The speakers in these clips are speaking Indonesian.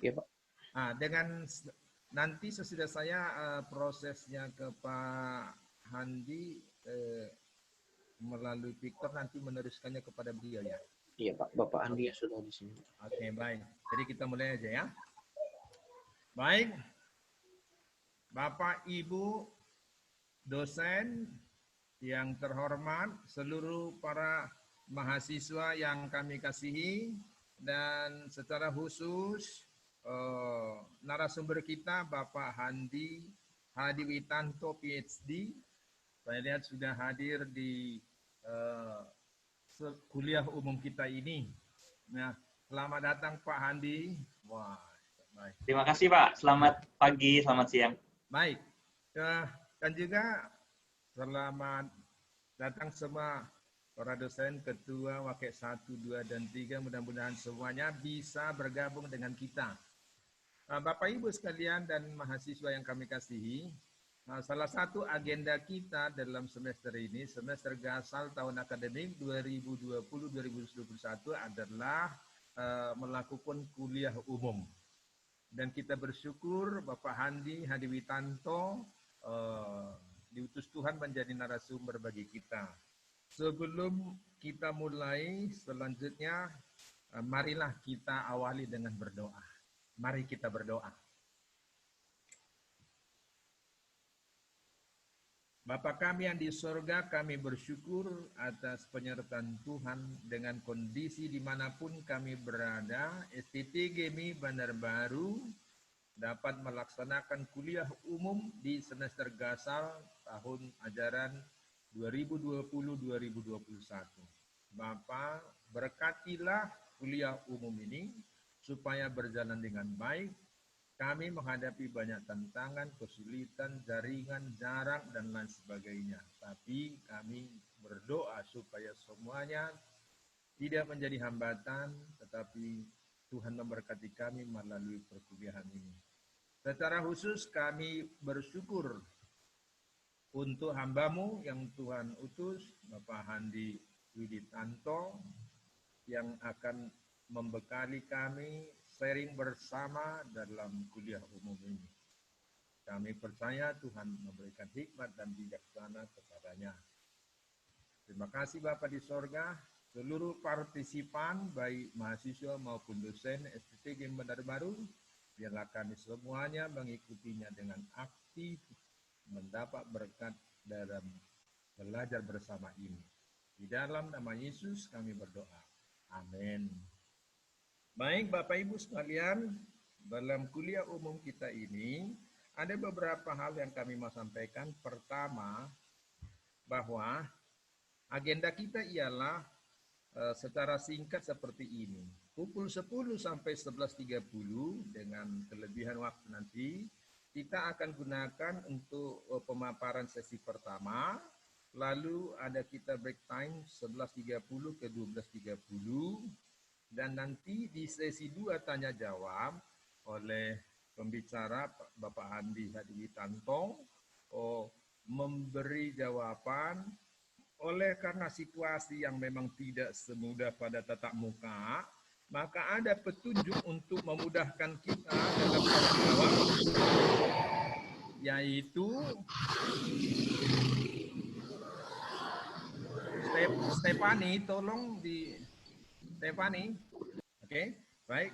Iya, Pak. Dengan nanti sesudah saya prosesnya ke Pak Handi melalui Victor nanti meneruskannya kepada beliau ya. Iya, Pak. Bapak Andi yang sudah di sini. Oke, baik. Jadi kita mulai aja ya. Baik. Bapak, Ibu, dosen yang terhormat, seluruh para mahasiswa yang kami kasihi, dan secara khusus narasumber kita Bapak Handi Witanto PhD. Saya lihat sudah hadir di kuliah umum kita ini. Nah, selamat datang Pak Handi. Wah, baik. Terima kasih Pak. Selamat pagi, selamat siang. Baik. Dan juga selamat datang semua para dosen, ketua, wakil 1, 2, dan 3. Mudah-mudahan semuanya bisa bergabung dengan kita. Bapak Ibu sekalian dan mahasiswa yang kami kasihi, salah satu agenda kita dalam semester ini, semester Gasal tahun akademik 2020-2021 adalah melakukan kuliah umum. Dan kita bersyukur Bapak Handi Witanto diutus Tuhan menjadi narasumber bagi kita. Sebelum kita mulai selanjutnya, marilah kita awali dengan berdoa. Mari kita berdoa. Bapa kami yang di sorga, kami bersyukur atas penyertaan Tuhan dengan kondisi dimanapun kami berada. STT GMI Bandar Baru dapat melaksanakan kuliah umum di semester Gasal tahun ajaran 2020-2021. Bapa, berkatilah kuliah umum ini supaya berjalan dengan baik. Kami menghadapi banyak tantangan, kesulitan, jaringan, jarak, dan lain sebagainya. Tapi kami berdoa supaya semuanya tidak menjadi hambatan, tetapi Tuhan memberkati kami melalui perkuliahan ini. Secara khusus kami bersyukur untuk hamba-Mu yang Tuhan utus, Bapak Handi Witanto, yang akan membekali kami sharing bersama dalam kuliah umum ini. Kami percaya Tuhan memberikan hikmat dan bijaksana kepadanya. Terima kasih Bapak di sorga, seluruh partisipan, baik mahasiswa maupun dosen STT GMI Bandar Baru, biarlah kami semuanya mengikutinya dengan aktif, mendapat berkat dalam belajar bersama ini. Di dalam nama Yesus kami berdoa. Amin. Baik Bapak Ibu sekalian, dalam kuliah umum kita ini ada beberapa hal yang kami mau sampaikan. Pertama, bahwa agenda kita ialah secara singkat seperti ini. Pukul 10 sampai 11.30 dengan kelebihan waktu nanti, kita akan gunakan untuk pemaparan sesi pertama. Lalu ada kita break time 11.30 ke 12.30. Dan nanti di sesi 2 tanya jawab oleh pembicara Bapak Handi Witanto memberi jawaban. Oleh karena situasi yang memang tidak semudah pada tatap muka, maka ada petunjuk untuk memudahkan kita dalam menjawab, yaitu Stefani, tolong di Stefani. Oke, baik.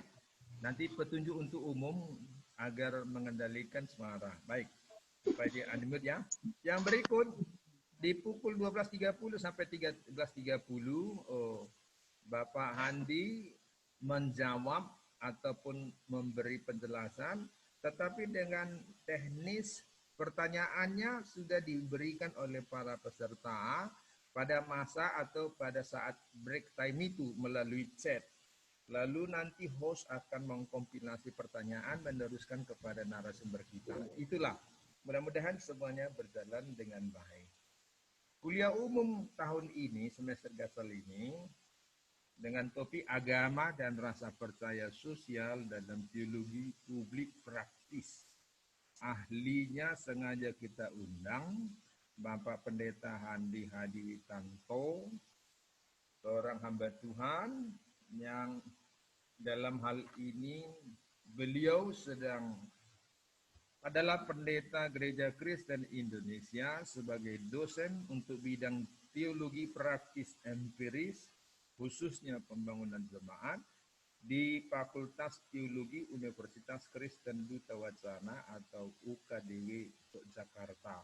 Nanti petunjuk untuk umum agar mengendalikan suara. Baik, supaya di unmute ya. Yang berikut, di pukul 12.30 sampai 13.30, Bapak Handi menjawab ataupun memberi penjelasan, tetapi dengan teknis pertanyaannya sudah diberikan oleh para peserta pada masa atau pada saat break time itu melalui chat. Lalu nanti host akan mengkompilasi pertanyaan dan meneruskan kepada narasumber kita. Itulah, mudah-mudahan semuanya berjalan dengan baik. Kuliah umum tahun ini, semester Gasal ini, dengan topik agama dan rasa percaya sosial dalam teologi publik praktis. Ahlinya sengaja kita undang Bapak Pendeta Handi Witanto, seorang hamba Tuhan yang dalam hal ini beliau adalah pendeta Gereja Kristen Indonesia sebagai dosen untuk bidang teologi praktis empiris, khususnya pembangunan jemaat, di Fakultas Teologi Universitas Kristen Duta Wacana atau UKDW Yogyakarta.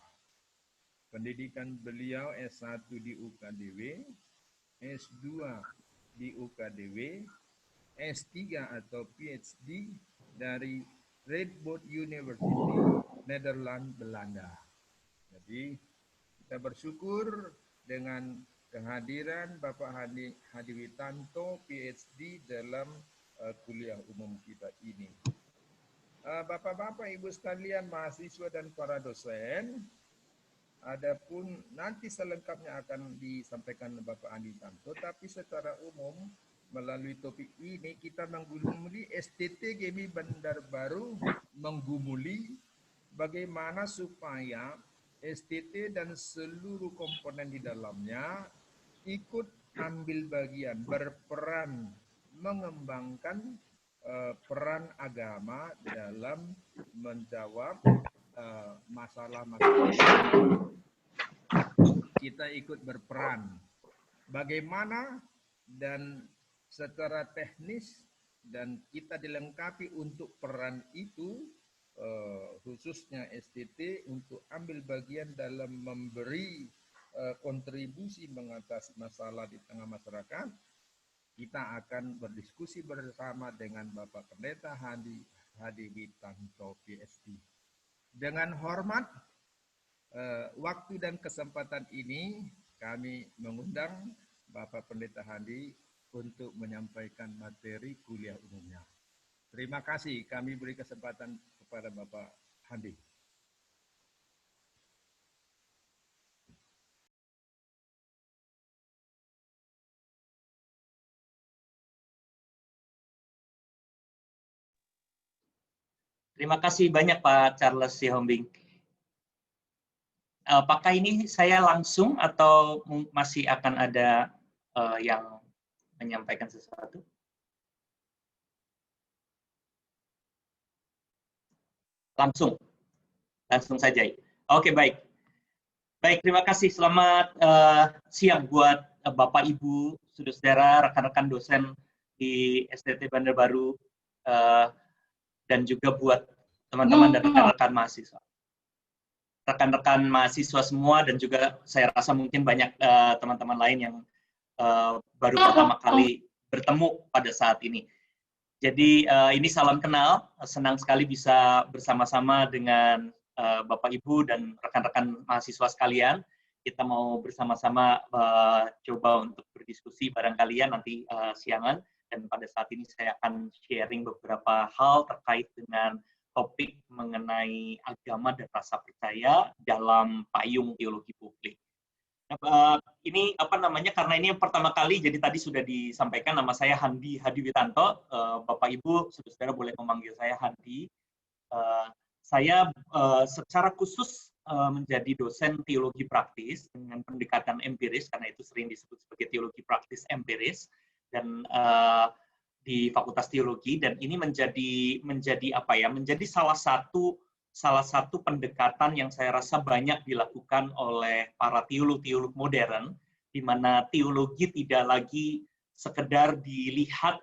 Pendidikan beliau S1 di UKDW, S2 di UKDW, S3 atau PhD dari Radboud University, Nederland, Belanda. Jadi kita bersyukur dengan kehadiran Bapak Hadi Witanto, PhD dalam kuliah umum kita ini. Bapak-bapak, Ibu sekalian, mahasiswa dan para dosen, adapun nanti selengkapnya akan disampaikan Bapak Hadi Witanto, tapi secara umum melalui topik ini kita menggumuli STT GMI Bandar Baru, menggumuli bagaimana supaya STT dan seluruh komponen di dalamnya ikut ambil bagian, berperan mengembangkan peran agama dalam menjawab masalah-masalah. Kita ikut berperan. Bagaimana dan secara teknis dan kita dilengkapi untuk peran itu, khususnya STT untuk ambil bagian dalam memberi kontribusi mengatasi masalah di tengah masyarakat. Kita akan berdiskusi bersama dengan Bapak Pendeta Hadi Witanto, PhD. Dengan hormat, waktu dan kesempatan ini kami mengundang Bapak Pendeta Hadi untuk menyampaikan materi kuliah umumnya. Terima kasih, kami beri kesempatan kepada Bapak Hadi. Terima kasih banyak Pak Charles Sihombing. Apakah ini saya langsung atau masih akan ada yang menyampaikan sesuatu? Langsung saja. Oke, baik. Baik, terima kasih. Selamat siang buat Bapak, Ibu, saudara, rekan-rekan dosen di STT Bandar Baru, dan juga buat teman-teman dan rekan-rekan mahasiswa. Rekan-rekan mahasiswa semua, dan juga saya rasa mungkin banyak teman-teman lain yang baru pertama kali bertemu pada saat ini. Jadi ini salam kenal, senang sekali bisa bersama-sama dengan Bapak Ibu dan rekan-rekan mahasiswa sekalian. Kita mau bersama-sama coba untuk berdiskusi bareng kalian nanti siangan, dan pada saat ini saya akan sharing beberapa hal terkait dengan topik mengenai agama dan rasa percaya dalam payung teologi publik. Ini karena ini yang pertama kali, jadi tadi sudah disampaikan nama saya Hadi Witanto. Bapak Ibu, saudara boleh memanggil saya Hadi. Saya secara khusus menjadi dosen teologi praktis dengan pendekatan empiris, karena itu sering disebut sebagai teologi praktis empiris, dan di Fakultas Teologi, dan ini menjadi salah satu pendekatan yang saya rasa banyak dilakukan oleh para teolog-teolog modern, di mana teologi tidak lagi sekedar dilihat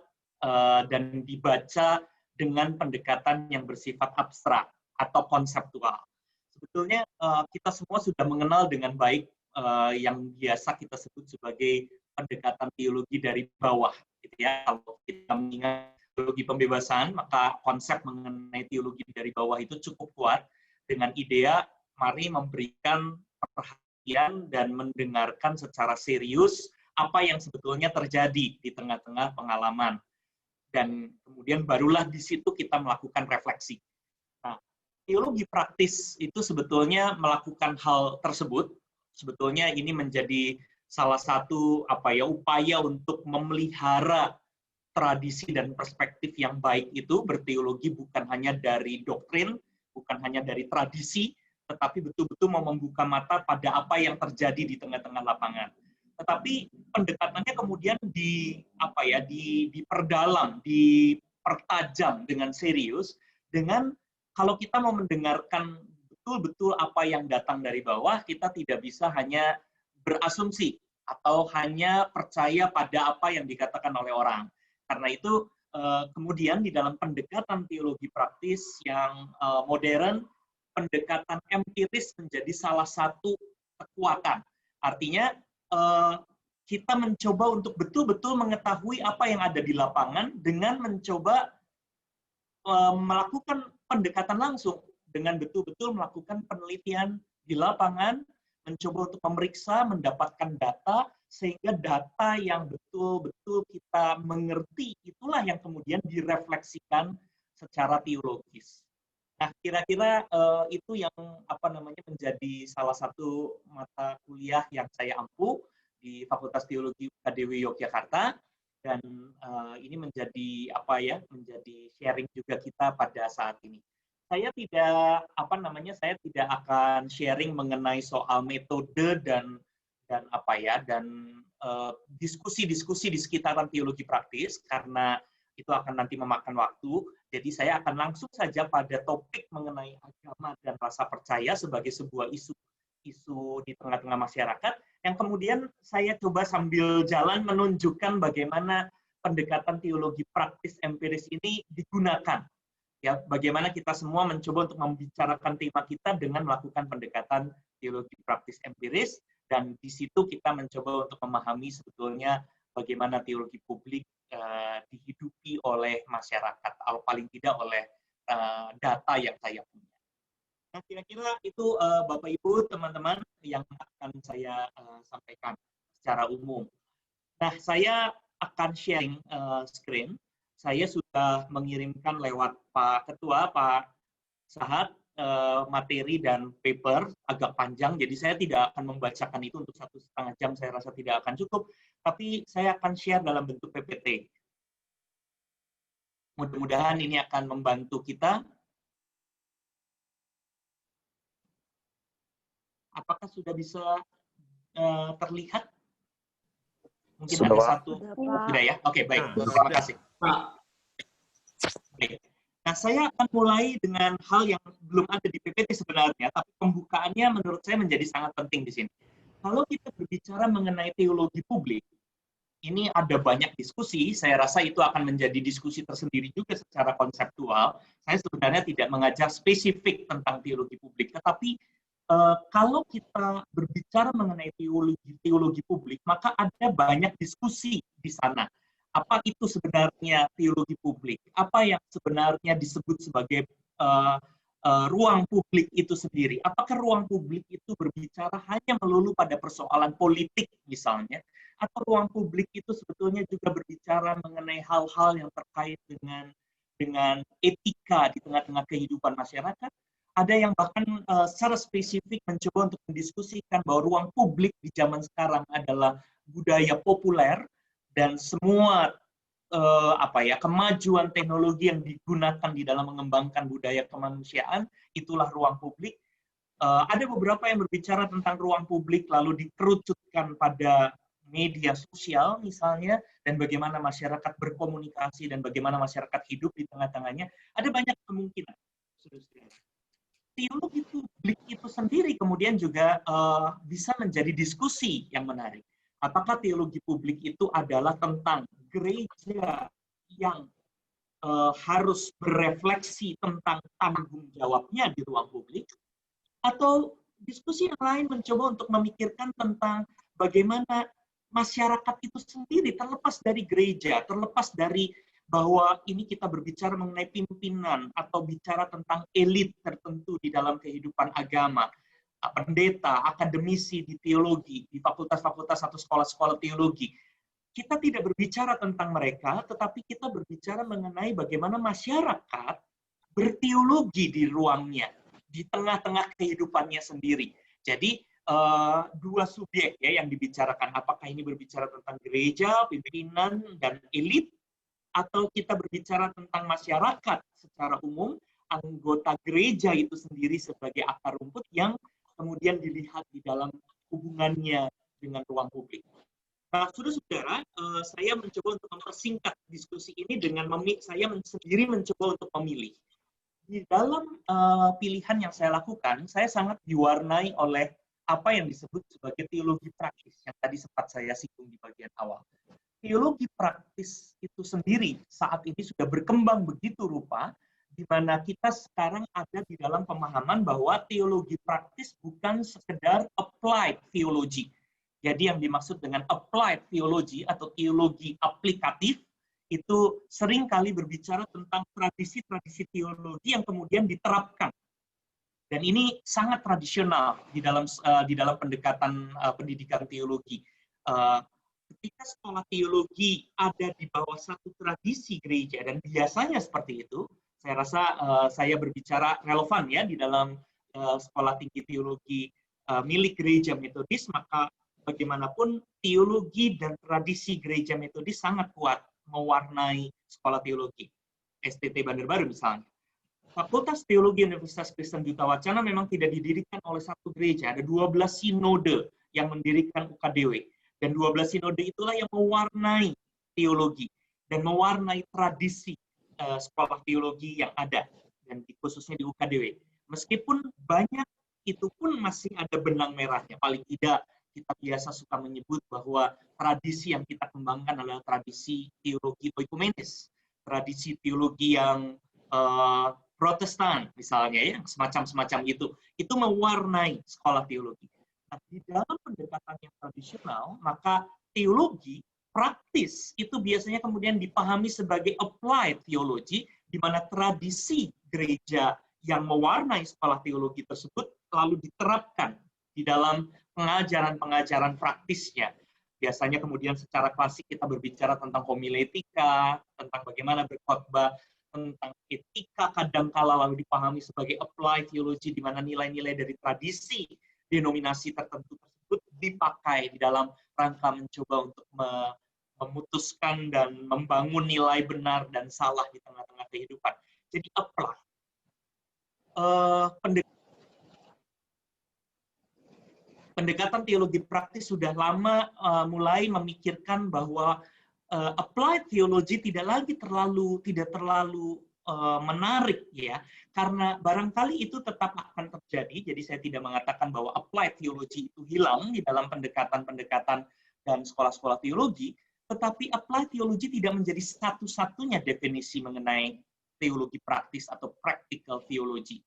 dan dibaca dengan pendekatan yang bersifat abstrak atau konseptual. Sebetulnya kita semua sudah mengenal dengan baik yang biasa kita sebut sebagai pendekatan teologi dari bawah, gitu ya. Kalau kita mengingat teologi pembebasan, maka konsep mengenai teologi dari bawah itu cukup kuat dengan idea mari memberikan perhatian dan mendengarkan secara serius apa yang sebetulnya terjadi di tengah-tengah pengalaman. Dan kemudian barulah di situ kita melakukan refleksi. Nah, teologi praktis itu sebetulnya melakukan hal tersebut. Sebetulnya ini menjadi salah satu upaya untuk memelihara tradisi dan perspektif yang baik itu, berteologi bukan hanya dari doktrin, bukan hanya dari tradisi, tetapi betul-betul mau membuka mata pada apa yang terjadi di tengah-tengah lapangan. Tetapi pendekatannya kemudian diperdalam, dipertajam dengan serius, dengan kalau kita mau mendengarkan betul-betul apa yang datang dari bawah, kita tidak bisa hanya berasumsi atau hanya percaya pada apa yang dikatakan oleh orang. Karena itu kemudian di dalam pendekatan teologi praktis yang modern, pendekatan empiris menjadi salah satu kekuatan. Artinya kita mencoba untuk betul-betul mengetahui apa yang ada di lapangan dengan mencoba melakukan pendekatan langsung, dengan betul-betul melakukan penelitian di lapangan, mencoba untuk memeriksa, mendapatkan data, sehingga data yang betul-betul kita mengerti, itulah yang kemudian direfleksikan secara teologis. Nah, kira-kira itu yang menjadi salah satu mata kuliah yang saya ampu di Fakultas Teologi UKDW Yogyakarta, dan ini menjadi menjadi sharing juga kita pada saat ini. Saya tidak saya tidak akan sharing mengenai soal metode dan diskusi-diskusi di sekitaran teologi praktis, karena itu akan nanti memakan waktu. Jadi saya akan langsung saja pada topik mengenai agama dan rasa percaya sebagai sebuah isu di tengah-tengah masyarakat, yang kemudian saya coba sambil jalan menunjukkan bagaimana pendekatan teologi praktis empiris ini digunakan. Ya, bagaimana kita semua mencoba untuk membicarakan tema kita dengan melakukan pendekatan teologi praktis empiris, dan di situ kita mencoba untuk memahami sebetulnya bagaimana teologi publik dihidupi oleh masyarakat, atau paling tidak oleh data yang saya punya. Nah, kira-kira itu Bapak Ibu, teman-teman, yang akan saya sampaikan secara umum. Nah, saya akan sharing screen. Saya sudah mengirimkan lewat Pak Ketua, Pak Sahat, materi dan paper agak panjang, jadi saya tidak akan membacakan itu untuk 1,5 jam, saya rasa tidak akan cukup, tapi saya akan share dalam bentuk PPT. Mudah-mudahan ini akan membantu kita. Apakah sudah bisa terlihat? Mungkin Sudah, ada Pak. satu. Sudah ya? Oke, baik. Terima kasih. Baik. Nah, saya akan mulai dengan hal yang belum ada di PPT sebenarnya, tapi pembukaannya menurut saya menjadi sangat penting di sini. Kalau kita berbicara mengenai teologi publik, ini ada banyak diskusi, saya rasa itu akan menjadi diskusi tersendiri juga secara konseptual. Saya sebenarnya tidak mengajar spesifik tentang teologi publik, tetapi kalau kita berbicara mengenai teologi publik, maka ada banyak diskusi di sana. Apa itu sebenarnya teologi publik? Apa yang sebenarnya disebut sebagai ruang publik itu sendiri? Apakah ruang publik itu berbicara hanya melulu pada persoalan politik misalnya? Atau ruang publik itu sebetulnya juga berbicara mengenai hal-hal yang terkait dengan etika di tengah-tengah kehidupan masyarakat? Ada yang bahkan secara spesifik mencoba untuk mendiskusikan bahwa ruang publik di zaman sekarang adalah budaya populer, dan semua kemajuan teknologi yang digunakan di dalam mengembangkan budaya kemanusiaan, itulah ruang publik. Ada beberapa yang berbicara tentang ruang publik lalu dikerucutkan pada media sosial misalnya, dan bagaimana masyarakat berkomunikasi dan bagaimana masyarakat hidup di tengah-tengahnya. Ada banyak kemungkinan. Teologi publik itu sendiri kemudian juga bisa menjadi diskusi yang menarik. Apakah teologi publik itu adalah tentang gereja yang harus berefleksi tentang tanggung jawabnya di ruang publik, atau diskusi yang lain mencoba untuk memikirkan tentang bagaimana masyarakat itu sendiri terlepas dari gereja, terlepas dari bahwa ini kita berbicara mengenai pimpinan atau bicara tentang elit tertentu di dalam kehidupan agama, pendeta, akademisi di teologi, di fakultas-fakultas atau sekolah-sekolah teologi. Kita tidak berbicara tentang mereka, tetapi kita berbicara mengenai bagaimana masyarakat berteologi di ruangnya, di tengah-tengah kehidupannya sendiri. Jadi, dua subjek ya yang dibicarakan. Apakah ini berbicara tentang gereja, pimpinan, dan elit, atau kita berbicara tentang masyarakat secara umum, anggota gereja itu sendiri sebagai akar rumput yang kemudian dilihat di dalam hubungannya dengan ruang publik. Nah, saudara-saudara, saya mencoba untuk mempersingkat diskusi ini dengan saya sendiri mencoba untuk memilih. Di dalam pilihan yang saya lakukan, saya sangat diwarnai oleh apa yang disebut sebagai teologi praktis, yang tadi sempat saya singgung di bagian awal. Teologi praktis itu sendiri saat ini sudah berkembang begitu rupa, di mana kita sekarang ada di dalam pemahaman bahwa teologi praktis bukan sekedar applied theology. Jadi yang dimaksud dengan applied theology atau teologi aplikatif itu sering kali berbicara tentang tradisi-tradisi teologi yang kemudian diterapkan. Dan ini sangat tradisional di dalam pendekatan pendidikan teologi. Ketika sekolah teologi ada di bawah satu tradisi gereja, dan biasanya seperti itu, saya rasa saya berbicara relevan ya di dalam sekolah tinggi teologi milik gereja metodis, maka bagaimanapun teologi dan tradisi gereja metodis sangat kuat mewarnai sekolah teologi. STT Bandar Baru misalnya. Fakultas Teologi Universitas Kristen Duta Wacana memang tidak didirikan oleh satu gereja, ada 12 sinode yang mendirikan UKDW. Dan 12 sinode itulah yang mewarnai teologi dan mewarnai tradisi sekolah teologi yang ada, dan khususnya di UKDW. Meskipun banyak, itu pun masih ada benang merahnya. Paling tidak kita biasa suka menyebut bahwa tradisi yang kita kembangkan adalah tradisi teologi oikumenis, tradisi teologi yang Protestan misalnya, ya, semacam itu mewarnai sekolah teologi. Nah, di dalam pendekatan yang tradisional, maka teologi praktis itu biasanya kemudian dipahami sebagai applied theology, di mana tradisi gereja yang mewarnai sekolah teologi tersebut lalu diterapkan di dalam pengajaran-pengajaran praktisnya. Biasanya kemudian secara klasik kita berbicara tentang homiletika, tentang bagaimana berkhotbah, tentang etika kadangkala lalu dipahami sebagai applied theology, di mana nilai-nilai dari tradisi denominasi tertentu tersebut dipakai di dalam rangka mencoba untuk memutuskan dan membangun nilai benar dan salah di tengah-tengah kehidupan. Jadi apply. Pendekatan teologi praktis sudah lama mulai memikirkan bahwa applied theology tidak terlalu menarik, ya, karena barangkali itu tetap akan terjadi. Jadi saya tidak mengatakan bahwa applied theology itu hilang di dalam pendekatan-pendekatan dan sekolah-sekolah teologi, tetapi applied theology tidak menjadi satu-satunya definisi mengenai teologi praktis atau practical theology.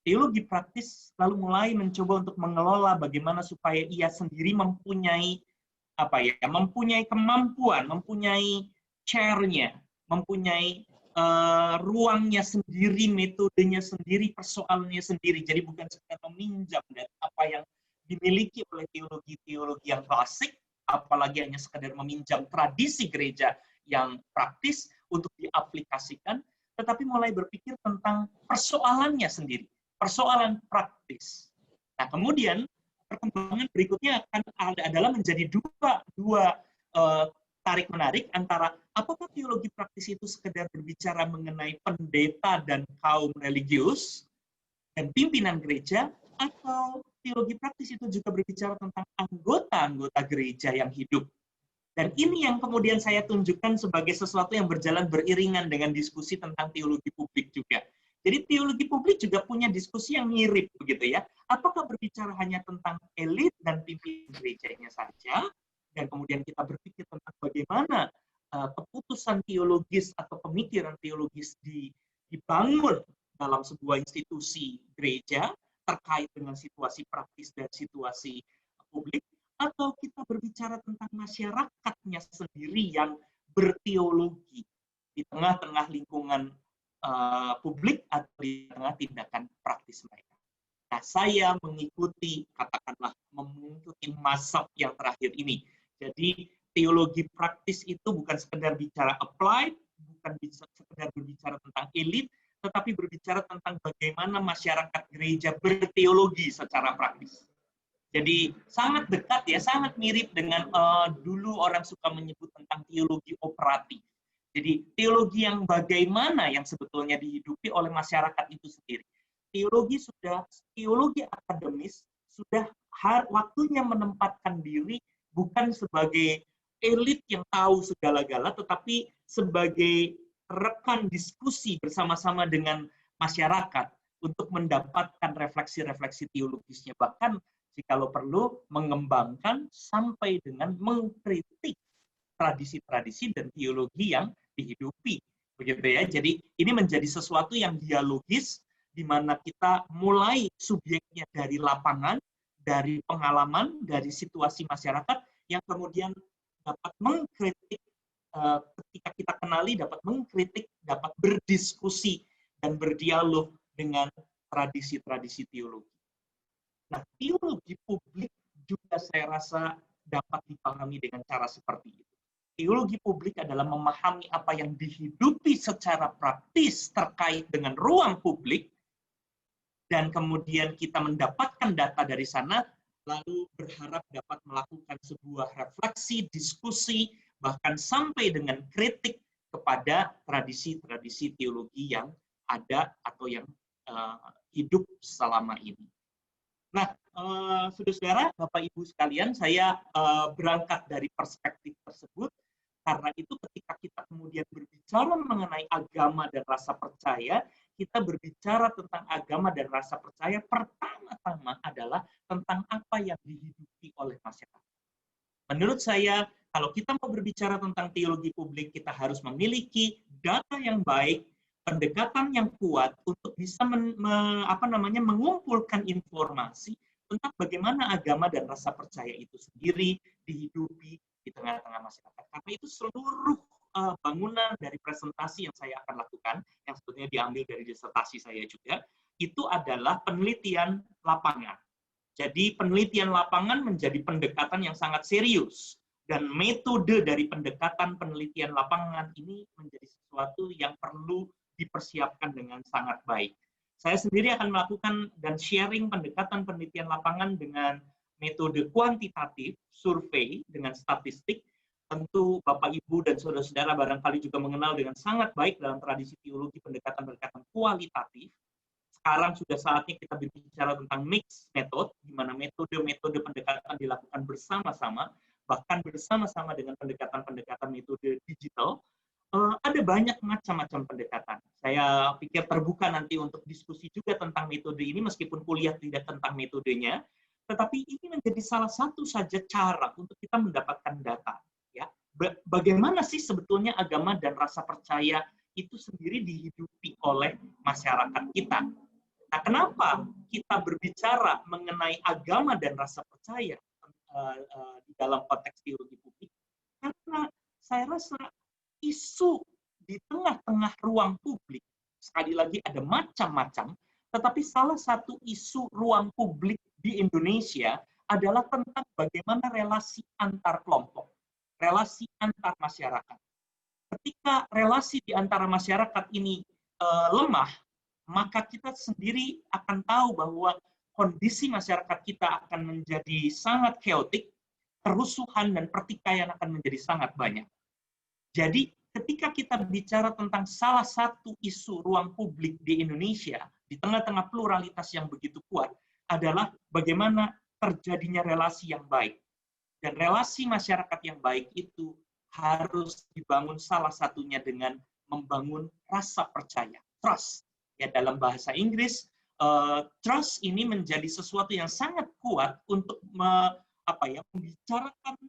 Teologi praktis lalu mulai mencoba untuk mengelola bagaimana supaya ia sendiri mempunyai kemampuan, mempunyai chair-nya, mempunyai ruangnya sendiri, metodenya sendiri, persoalannya sendiri. Jadi bukan sekedar meminjam dari apa yang dimiliki oleh teologi-teologi yang klasik, apalagi hanya sekedar meminjam tradisi gereja yang praktis untuk diaplikasikan, tetapi mulai berpikir tentang persoalannya sendiri, persoalan praktis. Nah, kemudian perkembangan berikutnya adalah menjadi dua tarik-menarik antara apakah teologi praktis itu sekedar berbicara mengenai pendeta dan kaum religius dan pimpinan gereja, atau teologi praktis itu juga berbicara tentang anggota-anggota gereja yang hidup. Dan ini yang kemudian saya tunjukkan sebagai sesuatu yang berjalan beriringan dengan diskusi tentang teologi publik juga. Jadi teologi publik juga punya diskusi yang mirip, begitu ya. Apakah berbicara hanya tentang elit dan pimpinan gerejanya saja, dan kemudian kita berpikir tentang bagaimana keputusan teologis atau pemikiran teologis dibangun dalam sebuah institusi gereja terkait dengan situasi praktis dan situasi publik, atau kita berbicara tentang masyarakatnya sendiri yang berteologi di tengah-tengah lingkungan publik atau di tengah tindakan praktis mereka. Nah, saya mengikuti mazhab yang terakhir ini. Jadi teologi praktis itu bukan sekedar bicara applied, bukan sekedar berbicara tentang elit, tetapi berbicara tentang bagaimana masyarakat gereja berteologi secara praktis. Jadi sangat dekat ya, sangat mirip dengan dulu orang suka menyebut tentang teologi operatif. Jadi teologi yang bagaimana yang sebetulnya dihidupi oleh masyarakat itu sendiri. Teologi akademis sudah waktunya menempatkan diri bukan sebagai elit yang tahu segala-gala, tetapi sebagai rekan diskusi bersama-sama dengan masyarakat untuk mendapatkan refleksi-refleksi teologisnya. Bahkan jikalau perlu mengembangkan sampai dengan mengkritik tradisi-tradisi dan teologi yang dihidupi. Begitu ya. Jadi ini menjadi sesuatu yang dialogis, di mana kita mulai subjeknya dari lapangan, dari pengalaman, dari situasi masyarakat, yang kemudian dapat mengkritik, ketika kita kenali, dapat mengkritik, dapat berdiskusi, dan berdialog dengan tradisi-tradisi teologi. Nah, teologi publik juga saya rasa dapat dipahami dengan cara seperti itu. Teologi publik adalah memahami apa yang dihidupi secara praktis terkait dengan ruang publik, dan kemudian kita mendapatkan data dari sana, lalu berharap dapat melakukan sebuah refleksi, diskusi, bahkan sampai dengan kritik kepada tradisi-tradisi teologi yang ada atau yang hidup selama ini. Nah, saudara-saudara, Bapak Ibu sekalian, saya berangkat dari perspektif tersebut, karena itu ketika kita kemudian berbicara mengenai agama dan rasa percaya, kita berbicara tentang agama dan rasa percaya, pertama-tama adalah tentang apa yang dihidupi oleh masyarakat. Menurut saya, kalau kita mau berbicara tentang teologi publik, kita harus memiliki data yang baik, pendekatan yang kuat untuk bisa mengumpulkan informasi tentang bagaimana agama dan rasa percaya itu sendiri dihidupi di tengah-tengah masyarakat. Karena itu seluruh bangunan dari presentasi yang saya akan lakukan, yang sebetulnya diambil dari disertasi saya juga, itu adalah penelitian lapangan. Jadi penelitian lapangan menjadi pendekatan yang sangat serius. Dan metode dari pendekatan penelitian lapangan ini menjadi sesuatu yang perlu dipersiapkan dengan sangat baik. Saya sendiri akan melakukan dan sharing pendekatan penelitian lapangan dengan metode kuantitatif, survei, dengan statistik. Tentu Bapak, Ibu, dan saudara-saudara barangkali juga mengenal dengan sangat baik dalam tradisi teologi pendekatan-pendekatan kualitatif. Sekarang sudah saatnya kita berbicara tentang mixed method, di mana metode-metode pendekatan dilakukan bersama-sama, bahkan bersama-sama dengan pendekatan-pendekatan metode digital. Ada banyak macam-macam pendekatan. Saya pikir terbuka nanti untuk diskusi juga tentang metode ini, meskipun kuliah tidak tentang metodenya, tetapi ini menjadi salah satu saja cara untuk kita mendapatkan data. Ya, bagaimana sih sebetulnya agama dan rasa percaya itu sendiri dihidupi oleh masyarakat kita? Nah, kenapa kita berbicara mengenai agama dan rasa percaya di dalam konteks teologi publik? Karena saya rasa isu di tengah-tengah ruang publik, sekali lagi ada macam-macam, tetapi salah satu isu ruang publik di Indonesia adalah tentang bagaimana relasi antar kelompok, relasi antar masyarakat. Ketika relasi di antara masyarakat ini lemah, maka kita sendiri akan tahu bahwa kondisi masyarakat kita akan menjadi sangat chaotic, kerusuhan dan pertikaian akan menjadi sangat banyak. Jadi ketika kita bicara tentang salah satu isu ruang publik di Indonesia, di tengah-tengah pluralitas yang begitu kuat, adalah bagaimana terjadinya relasi yang baik. Dan relasi masyarakat yang baik itu harus dibangun salah satunya dengan membangun rasa percaya, trust. Ya, dalam bahasa Inggris, trust ini menjadi sesuatu yang sangat kuat untuk membicarakan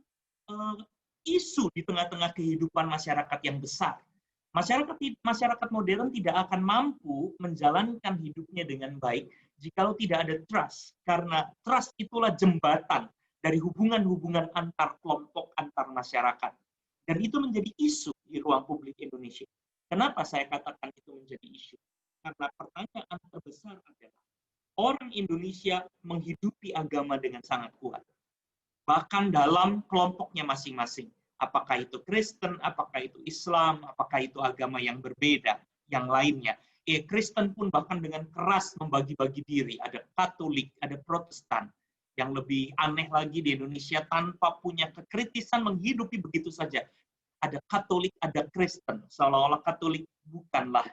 isu di tengah-tengah kehidupan masyarakat yang besar. Masyarakat modern tidak akan mampu menjalankan hidupnya dengan baik jikalau tidak ada trust, karena trust itulah jembatan dari hubungan-hubungan antar kelompok, antar masyarakat. Dan itu menjadi isu di ruang publik Indonesia. Kenapa saya katakan itu menjadi isu? Karena pertanyaan terbesar adalah, orang Indonesia menghidupi agama dengan sangat kuat. Bahkan dalam kelompoknya masing-masing. Apakah itu Kristen, apakah itu Islam, apakah itu agama yang berbeda, yang lainnya. Kristen pun bahkan dengan keras membagi-bagi diri. Ada Katolik, ada Protestan. Yang lebih aneh lagi di Indonesia, tanpa punya kekritisan menghidupi begitu saja. Ada Katolik, ada Kristen. Seolah-olah Katolik bukanlah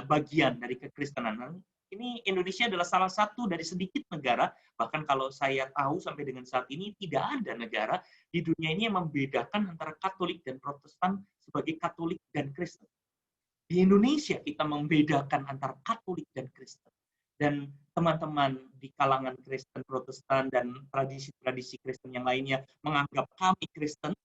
bagian dari kekristenan. Ini Indonesia adalah salah satu dari sedikit negara, bahkan kalau saya tahu sampai dengan saat ini tidak ada negara di dunia ini yang membedakan antara Katolik dan Protestan sebagai Katolik dan Kristen. Di Indonesia kita membedakan antara Katolik dan Kristen. Dan teman-teman di kalangan Kristen, Protestan, dan tradisi-tradisi Kristen yang lainnya menganggap kami Kristen,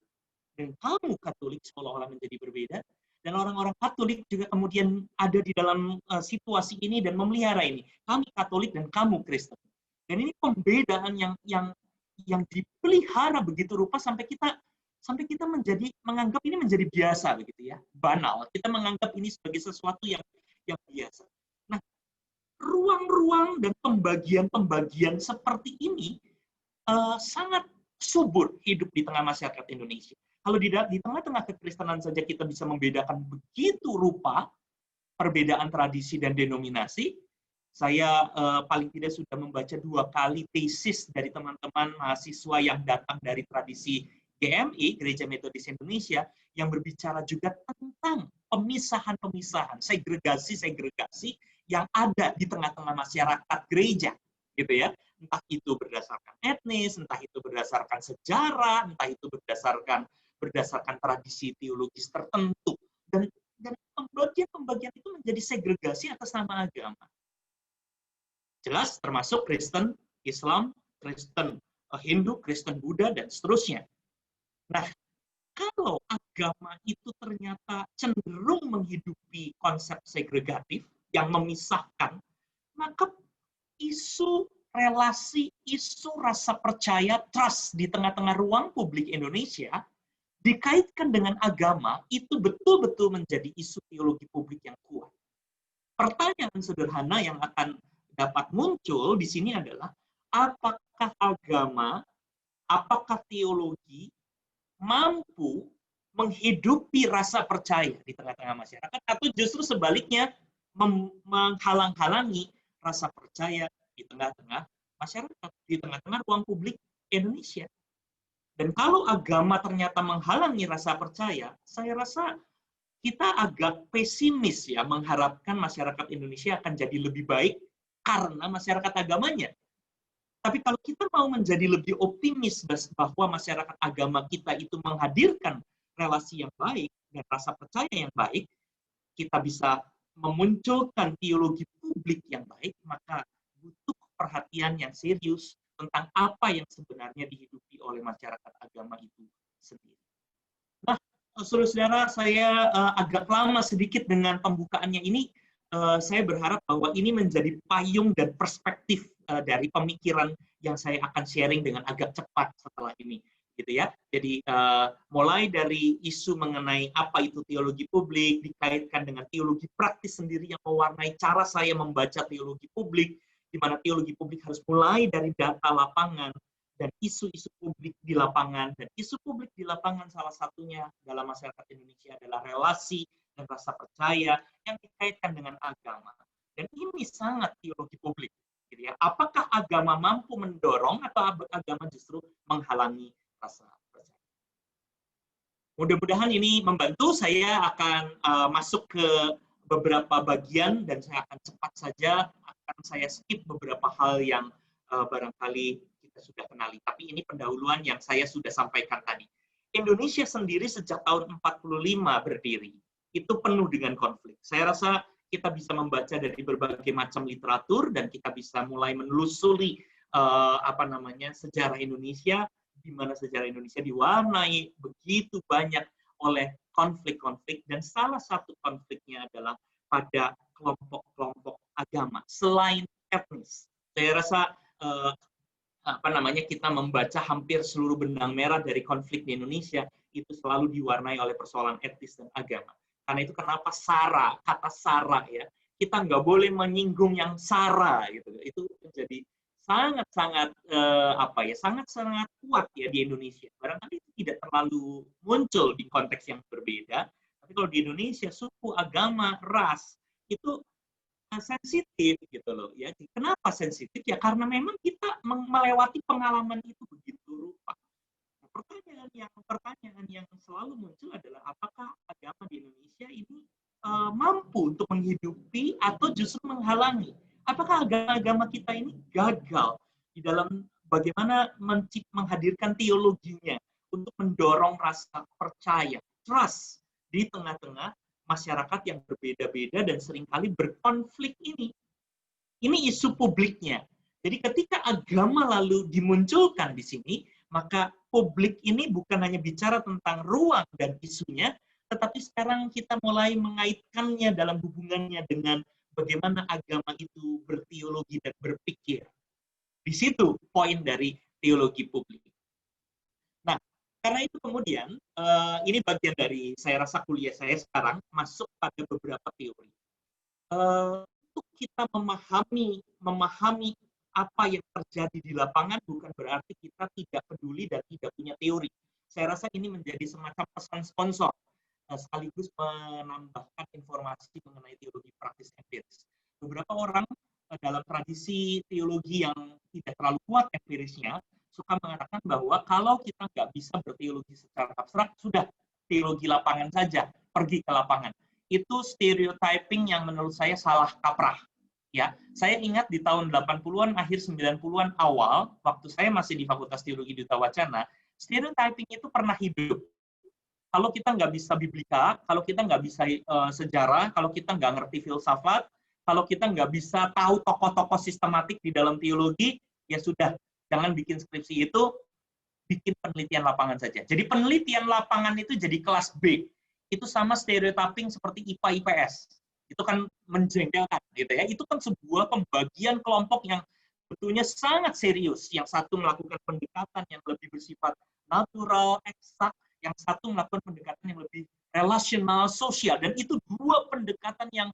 dan kamu Katolik seolah-olah menjadi berbeda. Dan orang-orang Katolik juga kemudian ada di dalam situasi ini dan memelihara ini. Kami Katolik dan kamu Kristen. Dan ini pembedaan yang dipelihara begitu rupa sampai kita menganggap ini menjadi biasa begitu ya, banal. Kita menganggap ini sebagai sesuatu yang biasa. Nah, ruang-ruang dan pembagian-pembagian seperti ini sangat subur hidup di tengah masyarakat Indonesia. Kalau di tengah-tengah kekristenan saja kita bisa membedakan begitu rupa perbedaan tradisi dan denominasi, saya paling tidak sudah membaca 2 kali tesis dari teman-teman mahasiswa yang datang dari tradisi GMI, Gereja Metodis Indonesia, yang berbicara juga tentang pemisahan-pemisahan, segregasi-segregasi yang ada di tengah-tengah masyarakat gereja, gitu ya. Entah itu berdasarkan etnis, entah itu berdasarkan sejarah, entah itu berdasarkan tradisi teologis tertentu, dan pembagian-pembagian itu menjadi segregasi atas nama agama. Jelas termasuk Kristen, Islam, Kristen Hindu, Kristen Buddha, dan seterusnya. Nah, kalau agama itu ternyata cenderung menghidupi konsep segregatif yang memisahkan, maka isu relasi, isu rasa percaya, trust di tengah-tengah ruang publik Indonesia dikaitkan dengan agama, itu betul-betul menjadi isu teologi publik yang kuat. Pertanyaan sederhana yang akan dapat muncul di sini adalah, apakah agama, apakah teologi mampu menghidupi rasa percaya di tengah-tengah masyarakat, atau justru sebaliknya menghalang-halangi rasa percaya di tengah-tengah masyarakat, di tengah-tengah ruang publik Indonesia. Dan kalau agama ternyata menghalangi rasa percaya, saya rasa kita agak pesimis ya mengharapkan masyarakat Indonesia akan jadi lebih baik karena masyarakat agamanya. Tapi kalau kita mau menjadi lebih optimis bahwa masyarakat agama kita itu menghadirkan relasi yang baik dan rasa percaya yang baik, kita bisa memunculkan teologi publik yang baik, maka butuh perhatian yang serius tentang apa yang sebenarnya dihidupi oleh masyarakat agama itu sendiri. Nah, saudara-saudara, saya agak lama sedikit dengan pembukaannya ini. Saya berharap bahwa ini menjadi payung dan perspektif dari pemikiran yang saya akan sharing dengan agak cepat setelah ini, gitu ya. Jadi mulai dari isu mengenai apa itu teologi publik dikaitkan dengan teologi praktis sendiri yang mewarnai cara saya membaca teologi publik, di mana teologi publik harus mulai dari data lapangan dan isu-isu publik di lapangan. Dan isu publik di lapangan salah satunya dalam masyarakat Indonesia adalah relasi dan rasa percaya yang dikaitkan dengan agama. Dan ini sangat teologi publik. Gitu ya. Apakah agama mampu mendorong atau agama justru menghalangi rasa percaya? Mudah-mudahan ini membantu. Saya akan masuk ke beberapa bagian dan saya akan cepat saja akan saya skip beberapa hal yang barangkali kita sudah kenali. Tapi ini pendahuluan yang saya sudah sampaikan tadi. Indonesia sendiri sejak tahun 45 berdiri, itu penuh dengan konflik. Saya rasa kita bisa membaca dari berbagai macam literatur dan kita bisa mulai menelusuri sejarah Indonesia, di mana sejarah Indonesia diwarnai begitu banyak oleh konflik-konflik, dan salah satu konfliknya adalah pada kelompok-kelompok agama selain etnis. Saya rasa kita membaca hampir seluruh benang merah dari konflik di Indonesia itu selalu diwarnai oleh persoalan etnis dan agama. Karena itu kenapa kata Sara ya, kita nggak boleh menyinggung yang Sara gitu. Itu menjadi sangat-sangat sangat-sangat kuat ya di Indonesia. Barangkali itu tidak terlalu muncul di konteks yang berbeda, tapi kalau di Indonesia suku, agama, ras itu sensitif gitu loh ya. Kenapa sensitif? Ya karena memang kita melewati pengalaman itu begitu rupa. Pertanyaan yang selalu muncul adalah apakah agama di Indonesia ini mampu untuk menghidupi atau justru menghalangi Apakah agama-agama kita ini gagal di dalam bagaimana menghadirkan teologinya untuk mendorong rasa percaya, trust di tengah-tengah masyarakat yang berbeda-beda dan seringkali berkonflik ini? Ini isu publiknya. Jadi ketika agama lalu dimunculkan di sini, maka publik ini bukan hanya bicara tentang ruang dan isunya, tetapi sekarang kita mulai mengaitkannya dalam hubungannya dengan bagaimana agama itu berteologi dan berpikir. Di situ poin dari teologi publik. Nah, karena itu kemudian, ini bagian dari saya rasa kuliah saya sekarang, masuk pada beberapa teori. Untuk kita memahami apa yang terjadi di lapangan bukan berarti kita tidak peduli dan tidak punya teori. Saya rasa ini menjadi semacam pesan sponsor, sekaligus menambahkan informasi mengenai teologi praktis empiris. Beberapa orang dalam tradisi teologi yang tidak terlalu kuat empirisnya, suka mengatakan bahwa kalau kita nggak bisa berteologi secara abstrak, sudah teologi lapangan saja, pergi ke lapangan. Itu stereotyping yang menurut saya salah kaprah. Ya, saya ingat di tahun 80-an, akhir 90-an awal, waktu saya masih di Fakultas Teologi Duta Wacana, stereotyping itu pernah hidup. Kalau kita nggak bisa biblika, kalau kita nggak bisa sejarah, kalau kita nggak ngerti filsafat, kalau kita nggak bisa tahu tokoh-tokoh sistematik di dalam teologi, ya sudah, jangan bikin skripsi itu, bikin penelitian lapangan saja. Jadi penelitian lapangan itu jadi kelas B. Itu sama stereotyping seperti IPA IPS. Itu kan menjengkelkan, gitu ya. Itu kan sebuah pembagian kelompok yang betulnya sangat serius. Yang satu melakukan pendekatan yang lebih bersifat natural, eksak, yang satu melakukan pendekatan yang lebih relasional, sosial, dan itu dua pendekatan yang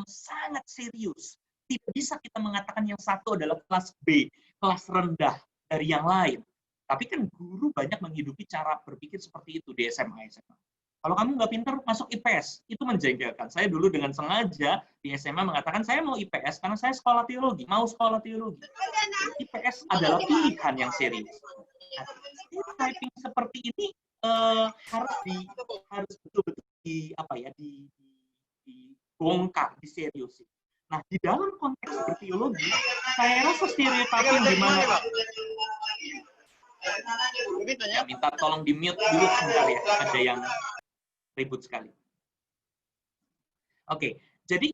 sangat serius. Tidak bisa kita mengatakan yang satu adalah kelas B, kelas rendah dari yang lain. Tapi kan guru banyak menghidupi cara berpikir seperti itu di SMA. Kalau kamu nggak pintar, masuk IPS. Itu menjengkelkan. Saya dulu dengan sengaja di SMA mengatakan, saya mau IPS karena saya sekolah teologi, mau sekolah teologi. IPS adalah pilihan yang serius. Nah, stereotyping seperti ini harus betul-betul dibongkar, diseriusi. Nah, di dalam konteks berteologi, saya rasa stereotyping di mana ya, minta tolong di-mute dulu sebentar ya, ada yang ribut sekali. Oke, jadi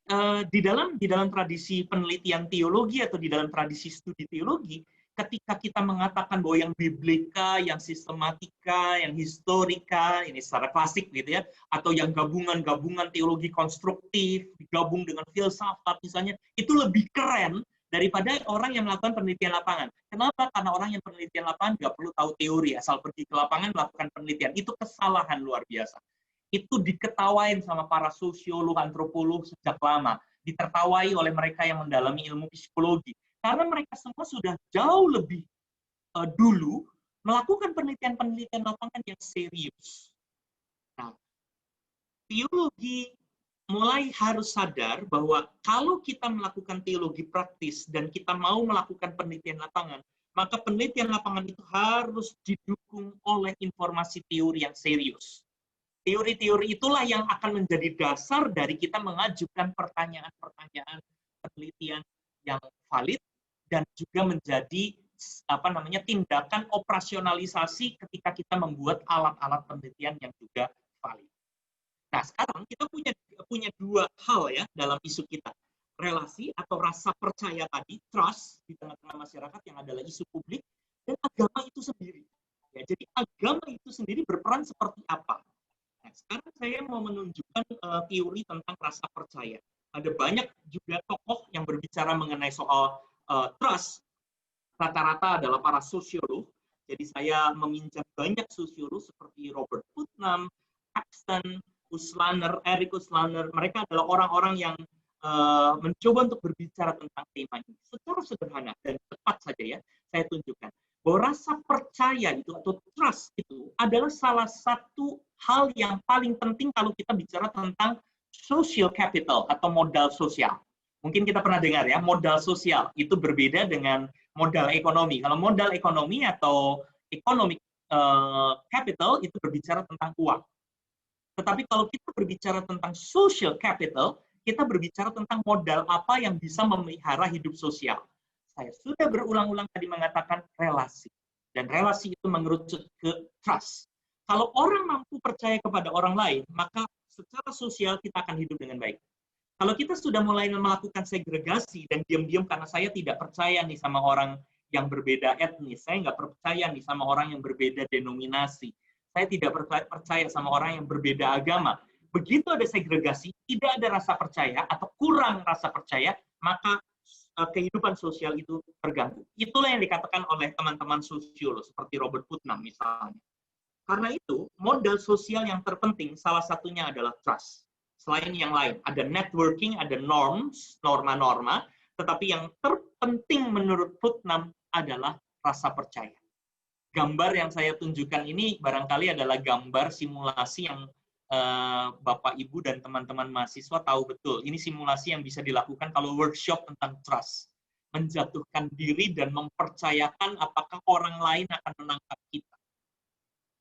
di dalam tradisi penelitian teologi atau di dalam tradisi studi teologi, ketika kita mengatakan bahwa yang biblika, yang sistematika, yang historika, ini secara klasik gitu ya, atau yang gabungan-gabungan teologi konstruktif, digabung dengan filsafat misalnya, itu lebih keren daripada orang yang melakukan penelitian lapangan. Kenapa? Karena orang yang penelitian lapangan nggak perlu tahu teori, asal pergi ke lapangan melakukan penelitian. Itu kesalahan luar biasa. Itu diketawain sama para sosiolog, antropolog sejak lama. Ditertawai oleh mereka yang mendalami ilmu psikologi. Karena mereka semua sudah jauh lebih dulu melakukan penelitian-penelitian lapangan yang serius. Nah, teologi mulai harus sadar bahwa kalau kita melakukan teologi praktis dan kita mau melakukan penelitian lapangan, maka penelitian lapangan itu harus didukung oleh informasi teori yang serius. Teori-teori itulah yang akan menjadi dasar dari kita mengajukan pertanyaan-pertanyaan penelitian yang valid dan juga menjadi tindakan operasionalisasi ketika kita membuat alat-alat penelitian yang juga valid. Nah, sekarang kita punya dua hal ya dalam isu kita. Relasi atau rasa percaya tadi, trust di tengah-tengah masyarakat yang adalah isu publik, dan agama itu sendiri. Ya, jadi agama itu sendiri berperan seperti apa? Nah, sekarang saya mau menunjukkan teori tentang rasa percaya. Ada banyak juga tokoh yang berbicara mengenai soal trust. Rata-rata adalah para sosiolog. Jadi saya meminjam banyak sosiolog seperti Robert Putnam, Paxton, Eric Uslander. Mereka adalah orang-orang yang mencoba untuk berbicara tentang tema ini. Secara sederhana dan cepat saja ya, saya tunjukkan bahwa rasa percaya itu atau trust itu adalah salah satu hal yang paling penting kalau kita bicara tentang social capital atau modal sosial. Mungkin kita pernah dengar ya, modal sosial itu berbeda dengan modal ekonomi. Kalau modal ekonomi atau economic capital itu berbicara tentang uang. Tetapi kalau kita berbicara tentang social capital, kita berbicara tentang modal apa yang bisa memelihara hidup sosial. Saya sudah berulang-ulang tadi mengatakan relasi. Dan relasi itu mengerucut ke trust. Kalau orang mampu percaya kepada orang lain, maka secara sosial kita akan hidup dengan baik. Kalau kita sudah mulai melakukan segregasi dan diam-diam karena saya tidak percaya nih sama orang yang berbeda etnis, saya nggak percaya nih sama orang yang berbeda denominasi, saya tidak percaya sama orang yang berbeda agama. Begitu ada segregasi, tidak ada rasa percaya atau kurang rasa percaya, maka kehidupan sosial itu terganggu. Itulah yang dikatakan oleh teman-teman sosiolog seperti Robert Putnam misalnya. Karena itu, modal sosial yang terpenting salah satunya adalah trust. Selain yang lain, ada networking, ada norms, norma-norma, tetapi yang terpenting menurut Putnam adalah rasa percaya. Gambar yang saya tunjukkan ini barangkali adalah gambar simulasi yang Bapak, Ibu, dan teman-teman mahasiswa tahu betul. Ini simulasi yang bisa dilakukan kalau workshop tentang trust. Menjatuhkan diri dan mempercayakan apakah orang lain akan menangkap kita.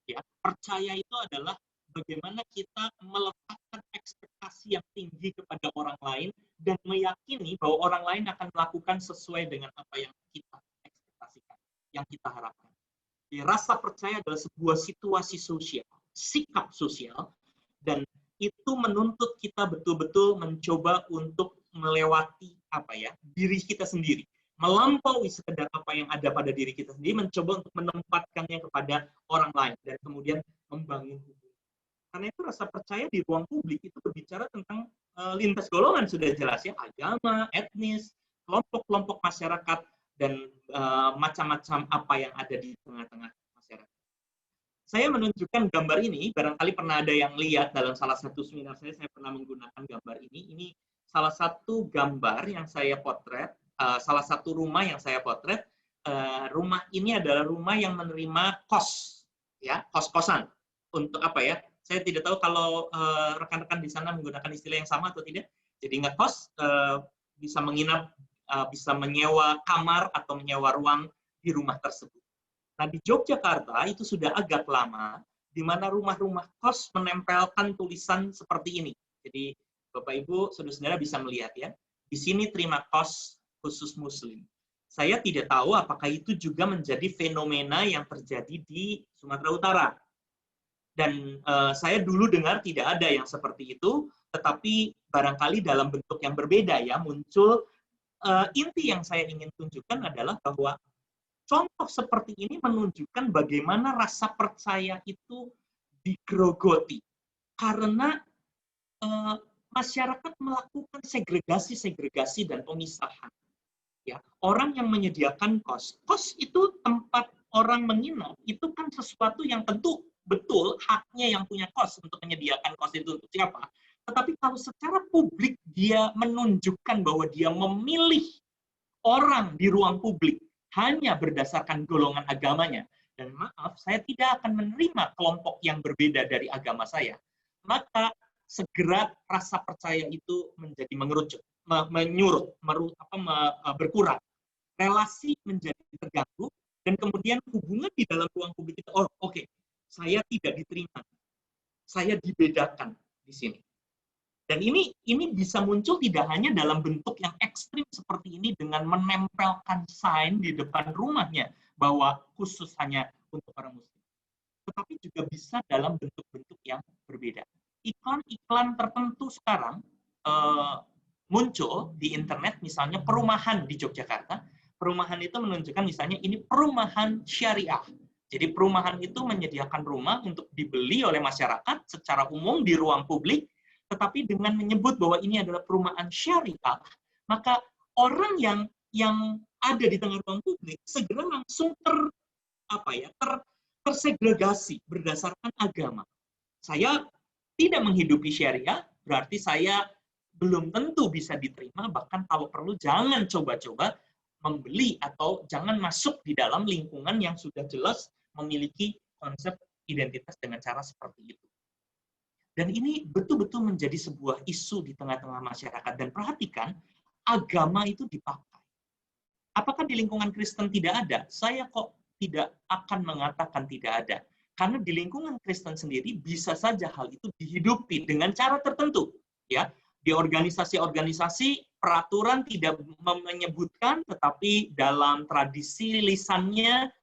Ya, percaya itu adalah bagaimana kita meletakkan ekspektasi yang tinggi kepada orang lain dan meyakini bahwa orang lain akan melakukan sesuai dengan apa yang kita ekspektasikan, yang kita harapkan. Jadi, rasa percaya adalah sebuah situasi sosial, sikap sosial, dan itu menuntut kita betul-betul mencoba untuk melewati diri kita sendiri, melampaui sekedar apa yang ada pada diri kita sendiri, mencoba untuk menempatkannya kepada orang lain dan kemudian membangun hubungan. Karena itu rasa percaya di ruang publik itu berbicara tentang lintas golongan, sudah jelas ya, agama, etnis, kelompok-kelompok masyarakat, dan macam-macam apa yang ada di tengah-tengah masyarakat. Saya menunjukkan gambar ini, barangkali pernah ada yang lihat dalam salah satu seminar saya pernah menggunakan gambar ini. Ini salah satu gambar yang saya potret, salah satu rumah yang saya potret. Rumah ini adalah rumah yang menerima kos, ya, kos-kosan. Untuk apa ya? Saya tidak tahu kalau rekan-rekan di sana menggunakan istilah yang sama atau tidak. Jadi ngekos, bisa menginap, bisa menyewa kamar atau menyewa ruang di rumah tersebut. Nah, di Yogyakarta itu sudah agak lama, di mana rumah-rumah kos menempelkan tulisan seperti ini. Jadi, Bapak Ibu, saudara-saudara bisa melihat ya, di sini terima kos khusus Muslim. Saya tidak tahu apakah itu juga menjadi fenomena yang terjadi di Sumatera Utara. Dan saya dulu dengar tidak ada yang seperti itu, tetapi barangkali dalam bentuk yang berbeda ya, muncul. Inti yang saya ingin tunjukkan adalah bahwa contoh seperti ini menunjukkan bagaimana rasa percaya itu digerogoti. Karena masyarakat melakukan segregasi dan pemisahan. Ya, orang yang menyediakan kos itu tempat orang menginap, itu kan sesuatu yang tentu betul haknya yang punya kos untuk menyediakan kos itu untuk siapa. Tetapi kalau secara publik dia menunjukkan bahwa dia memilih orang di ruang publik hanya berdasarkan golongan agamanya, dan maaf, saya tidak akan menerima kelompok yang berbeda dari agama saya, maka segera rasa percaya itu menjadi mengerucut, berkurang. Relasi menjadi terganggu, dan kemudian hubungan di dalam ruang publik itu, saya tidak diterima, saya dibedakan di sini. Dan ini bisa muncul tidak hanya dalam bentuk yang ekstrim seperti ini dengan menempelkan sign di depan rumahnya bahwa khusus hanya untuk orang Muslim, tetapi juga bisa dalam bentuk-bentuk yang berbeda. Iklan-iklan tertentu sekarang muncul di internet, misalnya perumahan di Yogyakarta. Perumahan itu menunjukkan misalnya ini perumahan syariah. Jadi perumahan itu menyediakan rumah untuk dibeli oleh masyarakat secara umum di ruang publik. Tetapi dengan menyebut bahwa ini adalah perumahan syariah, maka orang yang ada di tengah ruang publik segera langsung tersegregasi berdasarkan agama. Saya tidak menghidupi syariah, berarti saya belum tentu bisa diterima, bahkan kalau perlu jangan coba-coba membeli atau jangan masuk di dalam lingkungan yang sudah jelas memiliki konsep identitas dengan cara seperti itu. Dan ini betul-betul menjadi sebuah isu di tengah-tengah masyarakat. Dan perhatikan, agama itu dipakai. Apakah di lingkungan Kristen tidak ada? Saya kok tidak akan mengatakan tidak ada. Karena di lingkungan Kristen sendiri bisa saja hal itu dihidupi dengan cara tertentu. Ya, Di organisasi-organisasi, peraturan tidak menyebutkan, tetapi dalam tradisi lisannya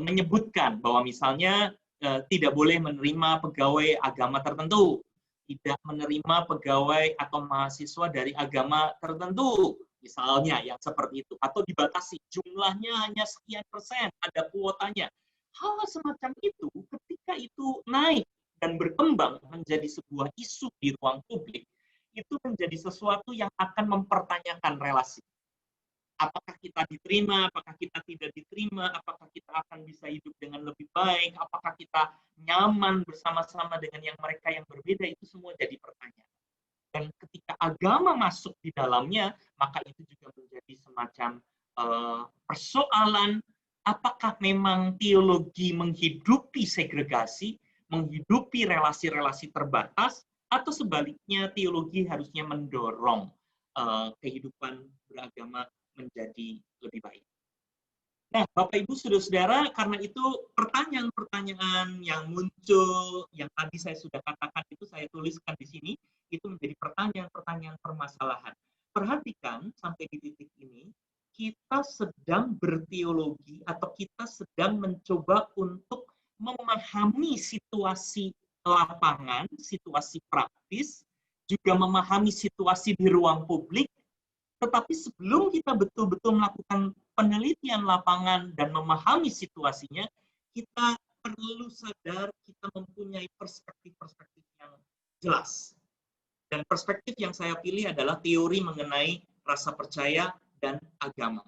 menyebutkan bahwa misalnya tidak boleh menerima pegawai agama tertentu, tidak menerima pegawai atau mahasiswa dari agama tertentu, misalnya yang seperti itu, atau dibatasi jumlahnya hanya sekian persen, ada kuotanya. Hal semacam itu, ketika itu naik dan berkembang menjadi sebuah isu di ruang publik, itu menjadi sesuatu yang akan mempertanyakan relasi. Apakah kita diterima, apakah kita tidak diterima, apakah kita akan bisa hidup dengan lebih baik, apakah kita nyaman bersama-sama dengan yang mereka yang berbeda, itu semua jadi pertanyaan. Dan ketika agama masuk di dalamnya, maka itu juga menjadi semacam persoalan, apakah memang teologi menghidupi segregasi, menghidupi relasi-relasi terbatas, atau sebaliknya teologi harusnya mendorong kehidupan beragama menjadi lebih baik. Nah, Bapak Ibu Saudara-saudara, karena itu pertanyaan-pertanyaan yang muncul, yang tadi saya sudah katakan itu saya tuliskan di sini, itu menjadi pertanyaan-pertanyaan permasalahan. Perhatikan sampai di titik ini, kita sedang berteologi atau kita sedang mencoba untuk memahami situasi lapangan, situasi praktis, juga memahami situasi di ruang publik. Tetapi sebelum kita betul-betul melakukan penelitian lapangan dan memahami situasinya, kita perlu sadar kita mempunyai perspektif-perspektif yang jelas. Dan perspektif yang saya pilih adalah teori mengenai rasa percaya dan agama.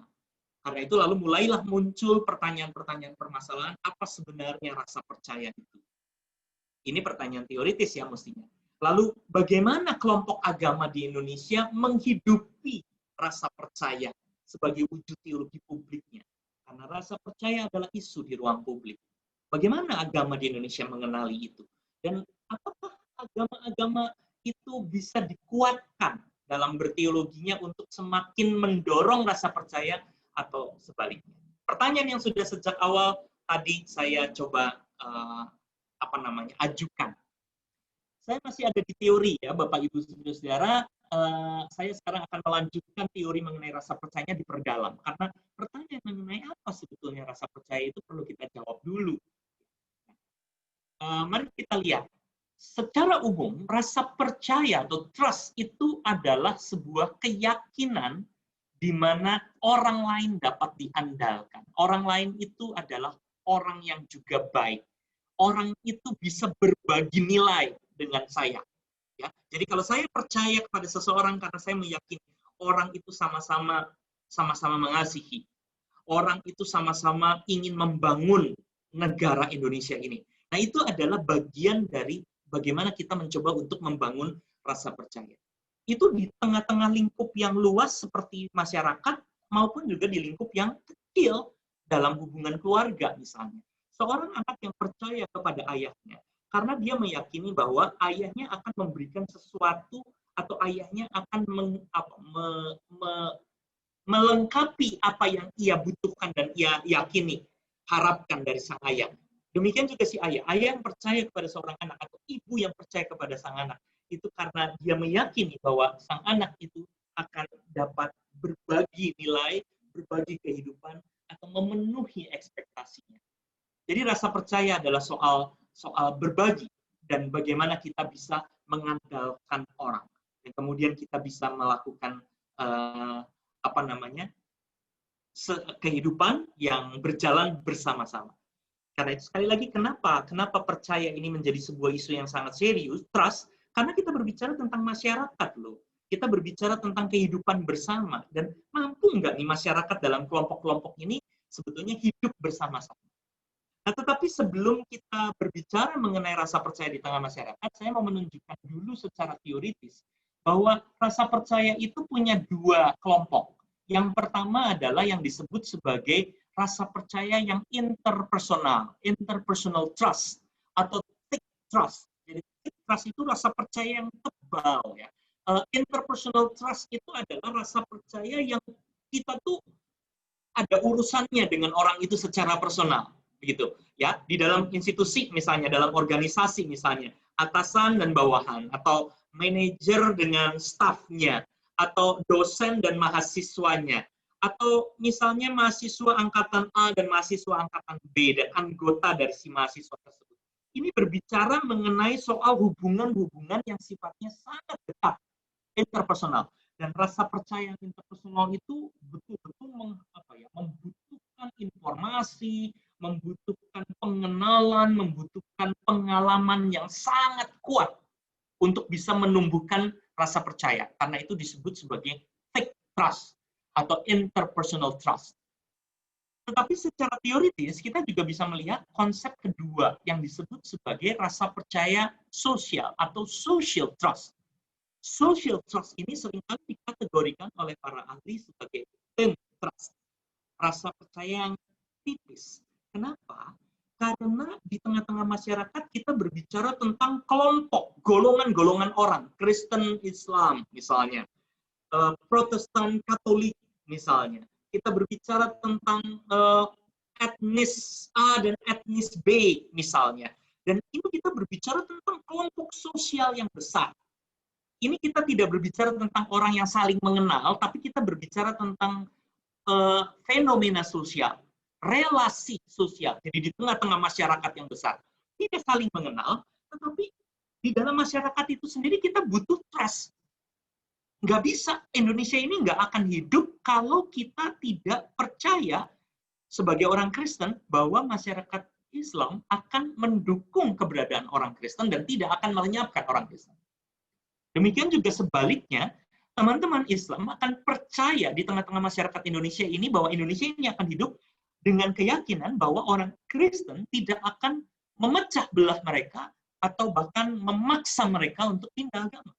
Karena itu lalu mulailah muncul pertanyaan-pertanyaan permasalahan, apa sebenarnya rasa percaya itu? Ini pertanyaan teoritis ya mestinya. Lalu bagaimana kelompok agama di Indonesia menghidupi rasa percaya sebagai wujud teologi publiknya. Karena rasa percaya adalah isu di ruang publik. Bagaimana agama di Indonesia mengenali itu? Dan apakah agama-agama itu bisa dikuatkan dalam berteologinya untuk semakin mendorong rasa percaya atau sebaliknya? Pertanyaan yang sudah sejak awal tadi saya coba ajukan. Saya masih ada di teori ya, Bapak Ibu Saudara-saudara. Saya sekarang akan melanjutkan teori mengenai rasa percaya diperdalam. Karena pertanyaan mengenai apa sebetulnya rasa percaya itu perlu kita jawab dulu. Mari kita lihat. Secara umum, rasa percaya atau trust itu adalah sebuah keyakinan di mana orang lain dapat diandalkan. Orang lain itu adalah orang yang juga baik. Orang itu bisa berbagi nilai dengan saya. Ya, jadi kalau saya percaya kepada seseorang karena saya meyakini orang itu sama-sama mengasihi, orang itu sama-sama ingin membangun negara Indonesia ini. Nah, itu adalah bagian dari bagaimana kita mencoba untuk membangun rasa percaya. Itu di tengah-tengah lingkup yang luas seperti masyarakat maupun juga di lingkup yang kecil dalam hubungan keluarga misalnya. Seorang anak yang percaya kepada ayahnya karena dia meyakini bahwa ayahnya akan memberikan sesuatu atau ayahnya akan melengkapi apa yang ia butuhkan dan ia yakini, harapkan dari sang ayah. Demikian juga si ayah. Ayah yang percaya kepada seorang anak atau ibu yang percaya kepada sang anak, itu karena dia meyakini bahwa sang anak itu akan dapat berbagi nilai, berbagi kehidupan, atau memenuhi ekspektasinya. Jadi rasa percaya adalah soal berbagi dan bagaimana kita bisa mengandalkan orang dan kemudian kita bisa melakukan kehidupan yang berjalan bersama-sama. Karena itu sekali lagi kenapa percaya ini menjadi sebuah isu yang sangat serius, trust, karena kita berbicara tentang masyarakat loh. Kita berbicara tentang kehidupan bersama dan mampu nggak nih masyarakat dalam kelompok-kelompok ini sebetulnya hidup bersama-sama. Nah, tetapi sebelum kita berbicara mengenai rasa percaya di tengah masyarakat, saya mau menunjukkan dulu secara teoritis bahwa rasa percaya itu punya dua kelompok. Yang pertama adalah yang disebut sebagai rasa percaya yang interpersonal trust atau thick trust. Jadi thick trust itu rasa percaya yang tebal ya. Interpersonal trust itu adalah rasa percaya yang kita tuh ada urusannya dengan orang itu secara personal. Begitu ya, di dalam institusi misalnya, dalam organisasi misalnya, atasan dan bawahan, atau manajer dengan stafnya, atau dosen dan mahasiswanya, atau misalnya mahasiswa angkatan A dan mahasiswa angkatan B dan anggota dari si mahasiswa tersebut. Ini berbicara mengenai soal hubungan-hubungan yang sifatnya sangat dekat, interpersonal. Dan rasa percaya interpersonal itu betul-betul membutuhkan informasi, membutuhkan pengenalan, membutuhkan pengalaman yang sangat kuat untuk bisa menumbuhkan rasa percaya. Karena itu disebut sebagai fake trust atau interpersonal trust. Tetapi secara teoritis kita juga bisa melihat konsep kedua yang disebut sebagai rasa percaya sosial atau social trust. Social trust ini seringkali dikategorikan oleh para ahli sebagai thin trust, rasa percaya yang tipis. Kenapa? Karena di tengah-tengah masyarakat kita berbicara tentang kelompok, golongan-golongan orang, Kristen, Islam misalnya, Protestan, Katolik misalnya. Kita berbicara tentang etnis A dan etnis B misalnya. Dan ini kita berbicara tentang kelompok sosial yang besar. Ini kita tidak berbicara tentang orang yang saling mengenal, tapi kita berbicara tentang fenomena sosial, relasi sosial. Jadi di tengah-tengah masyarakat yang besar, tidak saling mengenal, tetapi di dalam masyarakat itu sendiri kita butuh trust. Nggak bisa, Indonesia ini nggak akan hidup kalau kita tidak percaya sebagai orang Kristen bahwa masyarakat Islam akan mendukung keberadaan orang Kristen dan tidak akan melenyapkan orang Kristen. Demikian juga sebaliknya, teman-teman Islam akan percaya di tengah-tengah masyarakat Indonesia ini bahwa Indonesia ini akan hidup dengan keyakinan bahwa orang Kristen tidak akan memecah belah mereka atau bahkan memaksa mereka untuk pindah agama.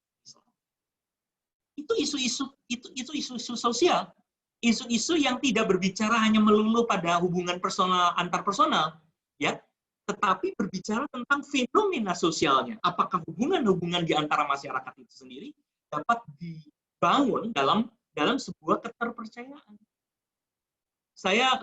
Itu isu-isu sosial, isu-isu yang tidak berbicara hanya melulu pada hubungan personal antar personal, ya. Tetapi berbicara tentang fenomena sosialnya. Apakah hubungan-hubungan di antara masyarakat itu sendiri dapat dibangun dalam sebuah keterpercayaan. Saya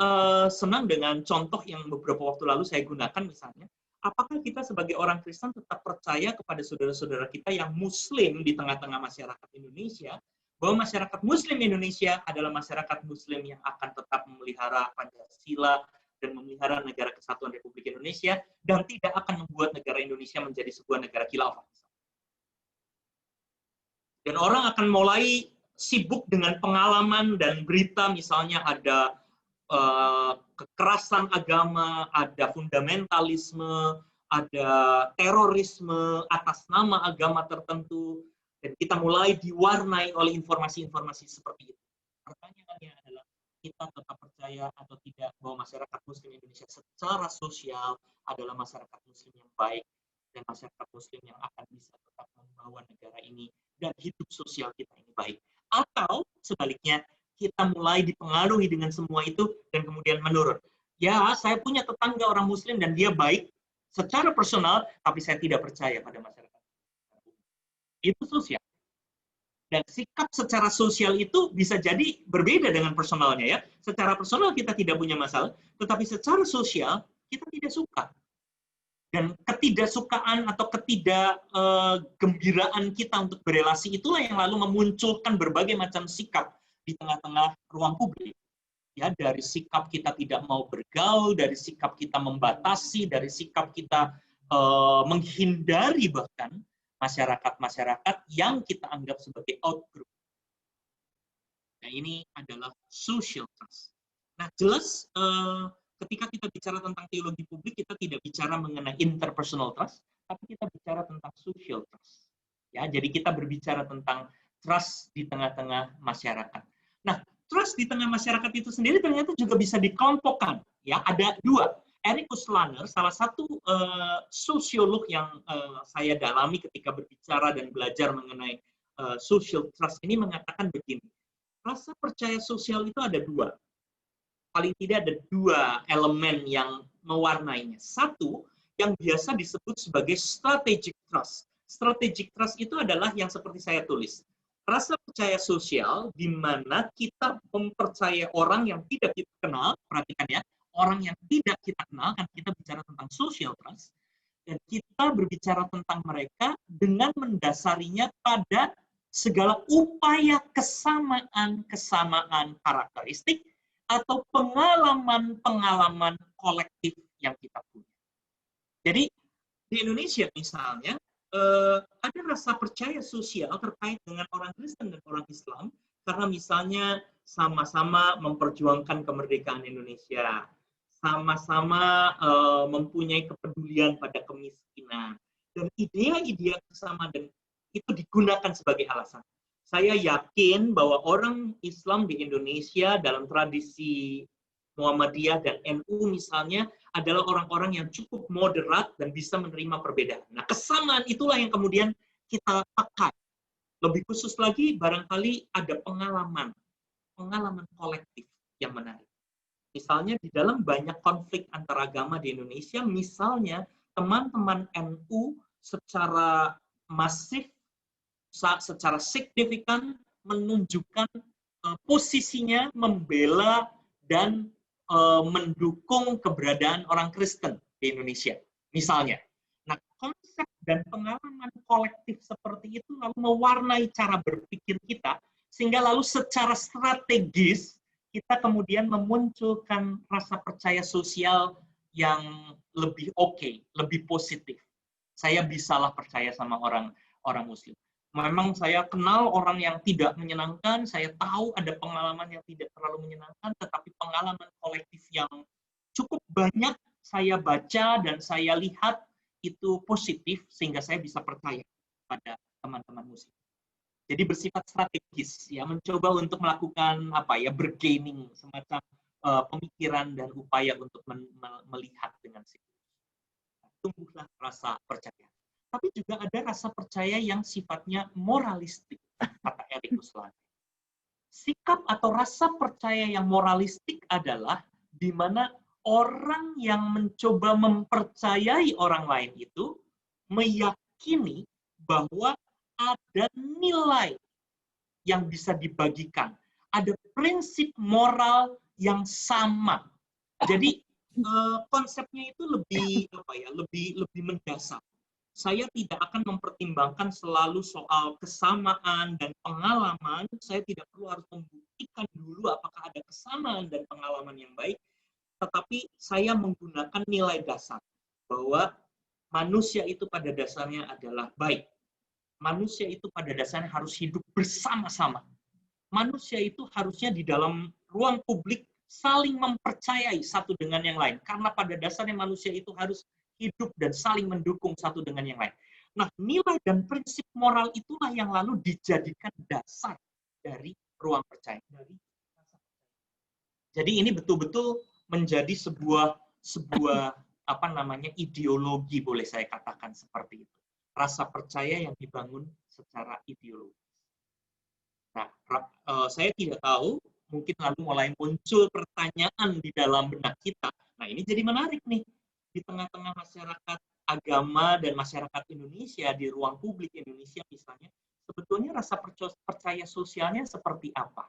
senang dengan contoh yang beberapa waktu lalu saya gunakan misalnya. Apakah kita sebagai orang Kristen tetap percaya kepada saudara-saudara kita yang Muslim di tengah-tengah masyarakat Indonesia, bahwa masyarakat Muslim Indonesia adalah masyarakat Muslim yang akan tetap memelihara Pancasila, dan memelihara negara kesatuan Republik Indonesia, dan tidak akan membuat negara Indonesia menjadi sebuah negara khilafah. Dan orang akan mulai sibuk dengan pengalaman dan berita, misalnya ada kekerasan agama, ada fundamentalisme, ada terorisme atas nama agama tertentu, dan kita mulai diwarnai oleh informasi-informasi seperti itu. Pertanyaannya adalah, kita tetap percaya atau tidak bahwa masyarakat Muslim Indonesia secara sosial adalah masyarakat Muslim yang baik dan masyarakat Muslim yang akan bisa tetap membawa negara ini dan hidup sosial kita ini baik. Atau sebaliknya, kita mulai dipengaruhi dengan semua itu dan kemudian menurun. Ya, saya punya tetangga orang Muslim dan dia baik secara personal, tapi saya tidak percaya pada masyarakat. Itu sosial. Dan sikap secara sosial itu bisa jadi berbeda dengan personalnya, ya. Secara personal kita tidak punya masalah, tetapi secara sosial kita tidak suka. Dan ketidaksukaan atau ketidakgembiraan kita untuk berelasi itulah yang lalu memunculkan berbagai macam sikap di tengah-tengah ruang publik. Ya, dari sikap kita tidak mau bergaul, dari sikap kita membatasi, dari sikap kita menghindari bahkan masyarakat-masyarakat yang kita anggap sebagai outgroup. Nah, ini adalah social trust. Nah, jelas ketika kita bicara tentang teologi publik, kita tidak bicara mengenai interpersonal trust, tapi kita bicara tentang social trust. Ya, jadi kita berbicara tentang trust di tengah-tengah masyarakat. Nah, trust di tengah masyarakat itu sendiri ternyata juga bisa dikelompokkan. Ya, ada dua. Ericus Lanner, salah satu sosiolog yang saya dalami ketika berbicara dan belajar mengenai social trust ini mengatakan begini, rasa percaya sosial itu ada dua. Paling tidak ada dua elemen yang mewarnainya. Satu, yang biasa disebut sebagai strategic trust. Strategic trust itu adalah yang seperti saya tulis. Rasa percaya sosial di mana kita mempercayai orang yang tidak kita kenal, perhatikan ya, orang yang tidak kita kenal, kan kita bicara tentang social trust, Dan kita berbicara tentang mereka dengan mendasarinya pada segala upaya kesamaan karakteristik atau pengalaman-pengalaman kolektif yang kita punya. Jadi di Indonesia misalnya, ada rasa percaya sosial terkait dengan orang Kristen dan orang Islam, karena misalnya sama-sama memperjuangkan kemerdekaan Indonesia, sama-sama mempunyai kepedulian pada kemiskinan, dan ide-ide kesamaan itu digunakan sebagai alasan. Saya yakin bahwa orang Islam di Indonesia dalam tradisi Muhammadiyah dan NU misalnya adalah orang-orang yang cukup moderat dan bisa menerima perbedaan. Nah, kesamaan itulah yang kemudian kita pakai. Lebih khusus lagi, barangkali ada pengalaman kolektif yang menarik. Misalnya di dalam banyak konflik antaragama di Indonesia, misalnya teman-teman NU secara masif, secara signifikan menunjukkan posisinya membela dan mendukung keberadaan orang Kristen di Indonesia, misalnya. Nah, konsep dan pengalaman kolektif seperti itu lalu mewarnai cara berpikir kita, sehingga lalu secara strategis kita kemudian memunculkan rasa percaya sosial yang lebih oke, lebih positif. Saya bisalah percaya sama orang Muslim. Memang saya kenal orang yang tidak menyenangkan, saya tahu ada pengalaman yang tidak terlalu menyenangkan, tetapi pengalaman kolektif yang cukup banyak saya baca dan saya lihat itu positif, sehingga saya bisa percaya pada teman-teman Muslim. Jadi bersifat strategis, ya, mencoba untuk melakukan bergaining, semacam pemikiran dan upaya untuk melihat dengan serius. Tumbuhlah rasa percaya. Tapi juga ada rasa percaya yang sifatnya moralistik, kata Erik Uslander. Sikap atau rasa percaya yang moralistik adalah di mana orang yang mencoba mempercayai orang lain itu meyakini bahwa ada nilai yang bisa dibagikan, ada prinsip moral yang sama. Jadi konsepnya itu lebih mendasar. Saya tidak akan mempertimbangkan selalu soal kesamaan dan pengalaman. Saya tidak perlu harus membuktikan dulu apakah ada kesamaan dan pengalaman yang baik, tetapi saya menggunakan nilai dasar bahwa manusia itu pada dasarnya adalah baik. Manusia itu pada dasarnya harus hidup bersama-sama. Manusia itu harusnya di dalam ruang publik saling mempercayai satu dengan yang lain, karena pada dasarnya manusia itu harus hidup dan saling mendukung satu dengan yang lain. Nah, nilai dan prinsip moral itulah yang lalu dijadikan dasar dari ruang percaya. Jadi ini betul-betul menjadi sebuah ideologi, boleh saya katakan seperti itu. Rasa percaya yang dibangun secara ideologis. Nah, saya tidak tahu, mungkin lalu mulai muncul pertanyaan di dalam benak kita. Nah, ini jadi menarik nih. Di tengah-tengah masyarakat agama dan masyarakat Indonesia, di ruang publik Indonesia misalnya, sebetulnya rasa percaya sosialnya seperti apa?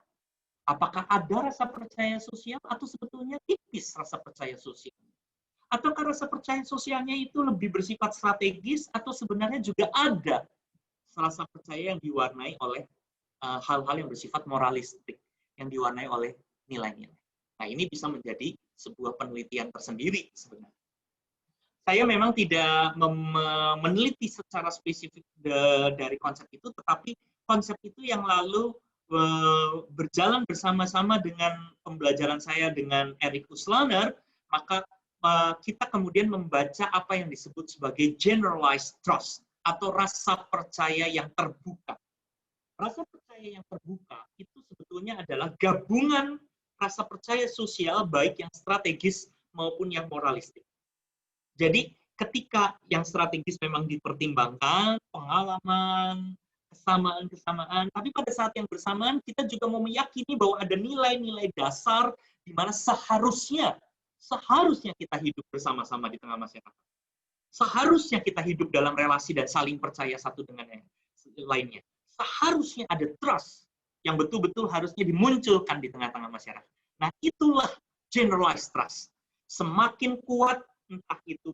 Apakah ada rasa percaya sosial atau sebetulnya tipis rasa percaya sosial? Ataukah rasa percaya sosialnya itu lebih bersifat strategis atau sebenarnya juga ada rasa percaya yang diwarnai oleh hal-hal yang bersifat moralistik, yang diwarnai oleh nilai-nilai. Nah, ini bisa menjadi sebuah penelitian tersendiri sebenarnya. Saya memang tidak meneliti secara spesifik dari konsep itu, tetapi konsep itu yang lalu berjalan bersama-sama dengan pembelajaran saya dengan Erik Uslander, maka kita kemudian membaca apa yang disebut sebagai generalized trust, atau rasa percaya yang terbuka. Rasa percaya yang terbuka itu sebetulnya adalah gabungan rasa percaya sosial, baik yang strategis maupun yang moralistik. Jadi ketika yang strategis memang dipertimbangkan, pengalaman, kesamaan-kesamaan, tapi pada saat yang bersamaan kita juga mau meyakini bahwa ada nilai-nilai dasar di mana seharusnya kita hidup bersama-sama di tengah masyarakat. Seharusnya kita hidup dalam relasi dan saling percaya satu dengan yang lainnya. Seharusnya ada trust yang betul-betul harusnya dimunculkan di tengah-tengah masyarakat. Nah, itulah generalized trust. Semakin kuat entah itu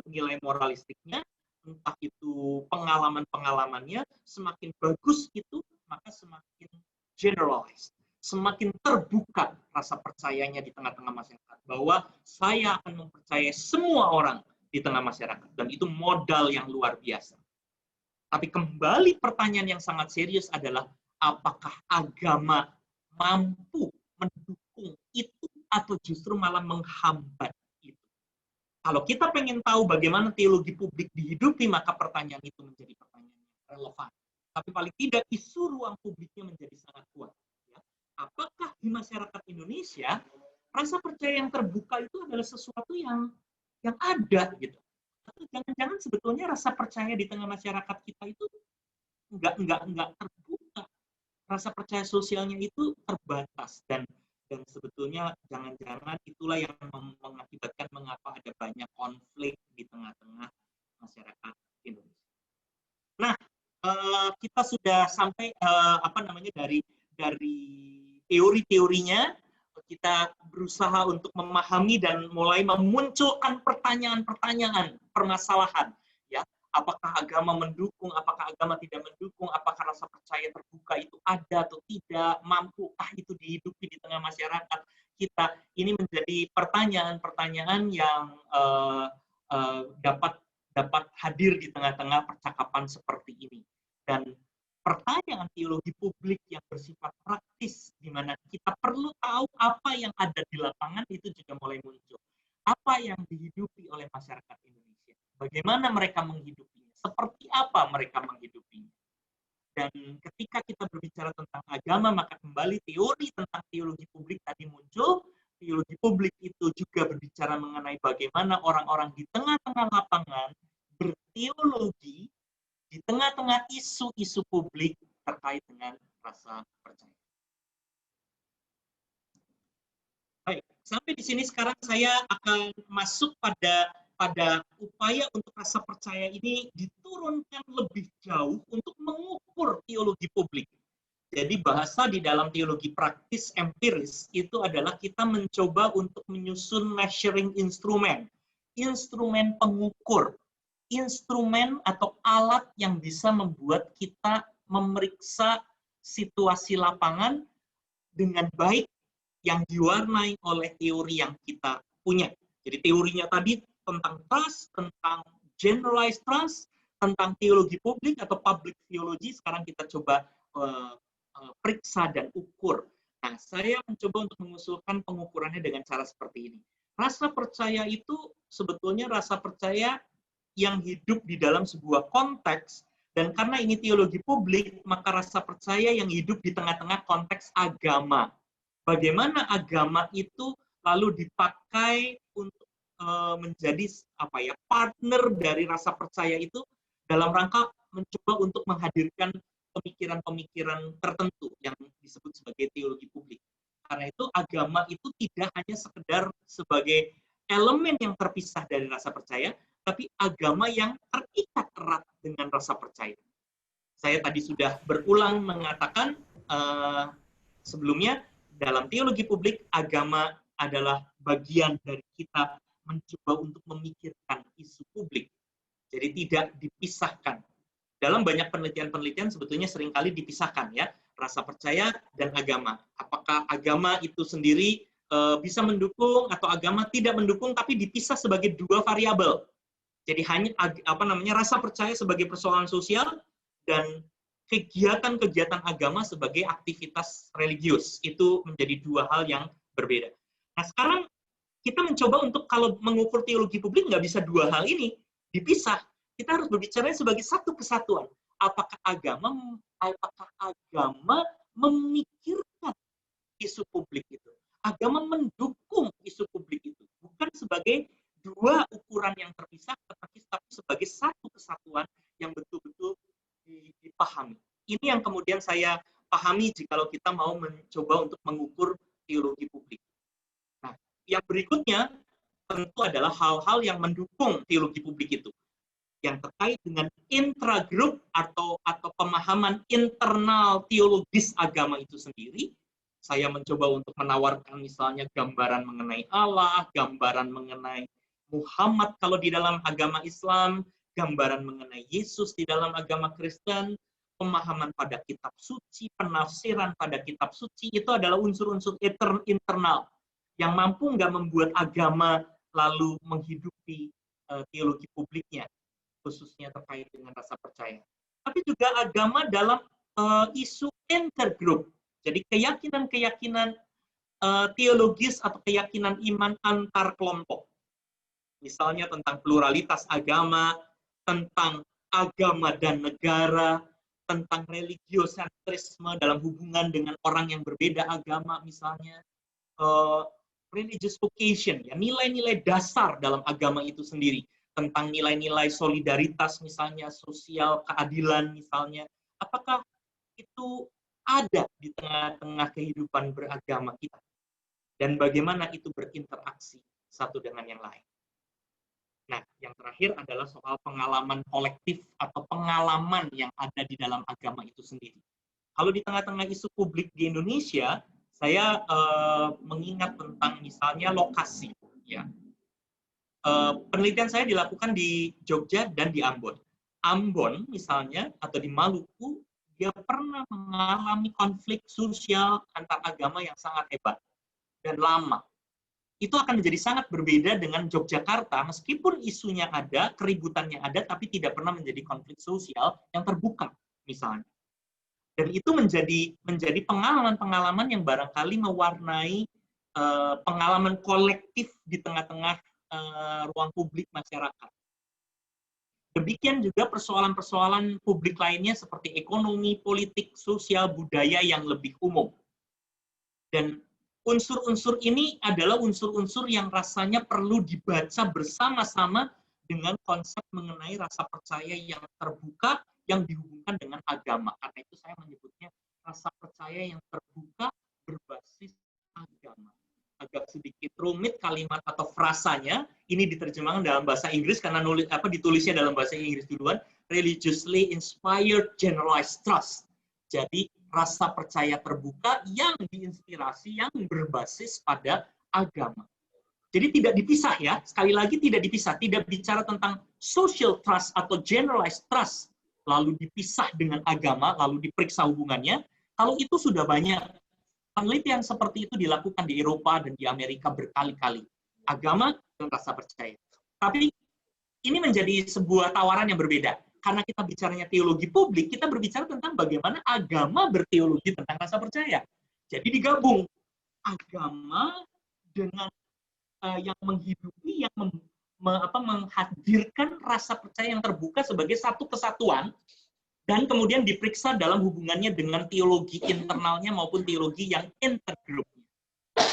nilai moralistiknya, entah itu pengalaman-pengalamannya, semakin bagus itu, maka semakin generalized, semakin terbuka rasa percayanya di tengah-tengah masyarakat, bahwa saya akan mempercayai semua orang di tengah masyarakat, dan itu modal yang luar biasa. Tapi kembali pertanyaan yang sangat serius adalah, apakah agama mampu mendukung itu atau justru malah menghambat itu? Kalau kita pengen tahu bagaimana teologi publik dihidupi, maka pertanyaan itu menjadi pertanyaan yang relevan. Tapi paling tidak isu ruang publiknya menjadi sangat kuat. Ya. Apakah di masyarakat Indonesia rasa percaya yang terbuka itu adalah sesuatu yang ada gitu? Atau jangan-jangan sebetulnya rasa percaya di tengah masyarakat kita itu nggak terbuka. Rasa percaya sosialnya itu terbatas, dan sebetulnya jangan-jangan itulah yang mengakibatkan mengapa ada banyak konflik di tengah-tengah masyarakat Indonesia. Nah, kita sudah sampai dari teori-teorinya, kita berusaha untuk memahami dan mulai memunculkan pertanyaan-pertanyaan, permasalahan. Ya, apakah agama mendukung, apakah agama tidak mendukung, apakah rasa percaya terbuka itu ada atau tidak, mampukah itu dihidupi di tengah masyarakat kita? Ini menjadi pertanyaan-pertanyaan yang dapat hadir di tengah-tengah percakapan seperti ini. Dan pertanyaan teologi publik yang bersifat praktis, di mana kita perlu tahu apa yang ada di lapangan, itu juga mulai muncul. Apa yang dihidupi oleh masyarakat Indonesia? Bagaimana mereka menghidupinya? Seperti apa mereka menghidupinya? Dan ketika kita berbicara tentang agama, maka kembali teori tentang teologi publik tadi muncul. Teologi publik itu juga berbicara mengenai bagaimana orang-orang di tengah-tengah lapangan berteologi di tengah-tengah isu-isu publik terkait dengan rasa percaya. Baik, sampai di sini sekarang saya akan masuk pada upaya untuk rasa percaya ini diturunkan lebih jauh untuk mengukur teologi publik. Jadi bahasa di dalam teologi praktis empiris itu adalah kita mencoba untuk menyusun measuring instrument, instrumen pengukur, instrumen atau alat yang bisa membuat kita memeriksa situasi lapangan dengan baik yang diwarnai oleh teori yang kita punya. Jadi teorinya tadi tentang trust, tentang generalized trust, tentang teologi publik atau public theology, sekarang kita coba periksa dan ukur. Nah, saya mencoba untuk mengusulkan pengukurannya dengan cara seperti ini. Rasa percaya itu sebetulnya rasa percaya yang hidup di dalam sebuah konteks, dan karena ini teologi publik, maka rasa percaya yang hidup di tengah-tengah konteks agama. Bagaimana agama itu lalu dipakai untuk menjadi partner dari rasa percaya itu dalam rangka mencoba untuk menghadirkan pemikiran-pemikiran tertentu yang disebut sebagai teologi publik. Karena itu agama itu tidak hanya sekedar sebagai elemen yang terpisah dari rasa percaya, tapi agama yang terikat erat dengan rasa percaya. Saya tadi sudah berulang mengatakan sebelumnya, dalam teologi publik, agama adalah bagian dari kita mencoba untuk memikirkan isu publik. Jadi tidak dipisahkan. Dalam banyak penelitian-penelitian sebetulnya seringkali dipisahkan, ya, rasa percaya dan agama. Apakah agama itu sendiri bisa mendukung atau agama tidak mendukung, tapi dipisah sebagai dua variabel. Jadi hanya rasa percaya sebagai persoalan sosial dan kegiatan-kegiatan agama sebagai aktivitas religius. Itu menjadi dua hal yang berbeda. Nah, sekarang kita mencoba untuk kalau mengukur teologi publik nggak bisa dua hal ini dipisah. Kita harus berbicara sebagai satu kesatuan. Apakah agama memikirkan isu publik itu? Agama mendukung isu publik itu, bukan sebagai dua ukuran yang terpisah, tapi sebagai satu kesatuan yang betul-betul dipahami. Ini yang kemudian saya pahami jikalau kita mau mencoba untuk mengukur teologi publik. Nah, yang berikutnya tentu adalah hal-hal yang mendukung teologi publik itu, yang terkait dengan intragroup atau pemahaman internal teologis agama itu sendiri. Saya mencoba untuk menawarkan misalnya gambaran mengenai Allah, gambaran mengenai Muhammad kalau di dalam agama Islam, gambaran mengenai Yesus di dalam agama Kristen, pemahaman pada kitab suci, penafsiran pada kitab suci, itu adalah unsur-unsur internal yang mampu nggak membuat agama lalu menghidupi teologi publiknya, khususnya terkait dengan rasa percaya. Tapi juga agama dalam isu intergroup. Jadi keyakinan-keyakinan teologis atau keyakinan iman antar kelompok. Misalnya tentang pluralitas agama, tentang agama dan negara, tentang religiosentrisme dalam hubungan dengan orang yang berbeda agama, misalnya religious vocation, ya, nilai-nilai dasar dalam agama itu sendiri, tentang nilai-nilai solidaritas, misalnya sosial keadilan, misalnya, apakah itu ada di tengah-tengah kehidupan beragama kita, dan bagaimana itu berinteraksi satu dengan yang lain. Nah, yang terakhir adalah soal pengalaman kolektif atau pengalaman yang ada di dalam agama itu sendiri. Kalau di tengah-tengah isu publik di Indonesia, saya mengingat tentang misalnya lokasi. Ya. Penelitian saya dilakukan di Jogja dan di Ambon. Ambon misalnya, atau di Maluku, dia pernah mengalami konflik sosial antar agama yang sangat hebat dan lama. Itu akan menjadi sangat berbeda dengan Yogyakarta, meskipun isunya ada, keributannya ada, tapi tidak pernah menjadi konflik sosial yang terbuka, misalnya. Dan itu menjadi pengalaman-pengalaman yang barangkali mewarnai pengalaman kolektif di tengah-tengah ruang publik masyarakat. Demikian juga persoalan-persoalan publik lainnya seperti ekonomi, politik, sosial, budaya yang lebih umum. Dan unsur-unsur ini adalah unsur-unsur yang rasanya perlu dibaca bersama-sama dengan konsep mengenai rasa percaya yang terbuka yang dihubungkan dengan agama. Karena itu saya menyebutnya rasa percaya yang terbuka berbasis agama. Agak sedikit rumit kalimat atau frasanya, ini diterjemahkan dalam bahasa Inggris karena ditulisnya dalam bahasa Inggris duluan, religiously inspired generalized trust. Jadi rasa percaya terbuka yang diinspirasi, yang berbasis pada agama. Jadi tidak dipisah ya, sekali lagi tidak dipisah, tidak bicara tentang social trust atau generalized trust, lalu dipisah dengan agama, lalu diperiksa hubungannya. Kalau itu sudah banyak penelitian seperti itu dilakukan di Eropa dan di Amerika berkali-kali. Agama dan rasa percaya. Tapi ini menjadi sebuah tawaran yang berbeda. Karena kita bicaranya teologi publik, kita berbicara tentang bagaimana agama berteologi tentang rasa percaya. Jadi digabung agama dengan yang menghidupi, yang menghadirkan rasa percaya yang terbuka sebagai satu kesatuan, dan kemudian diperiksa dalam hubungannya dengan teologi internalnya maupun teologi yang intergrupnya.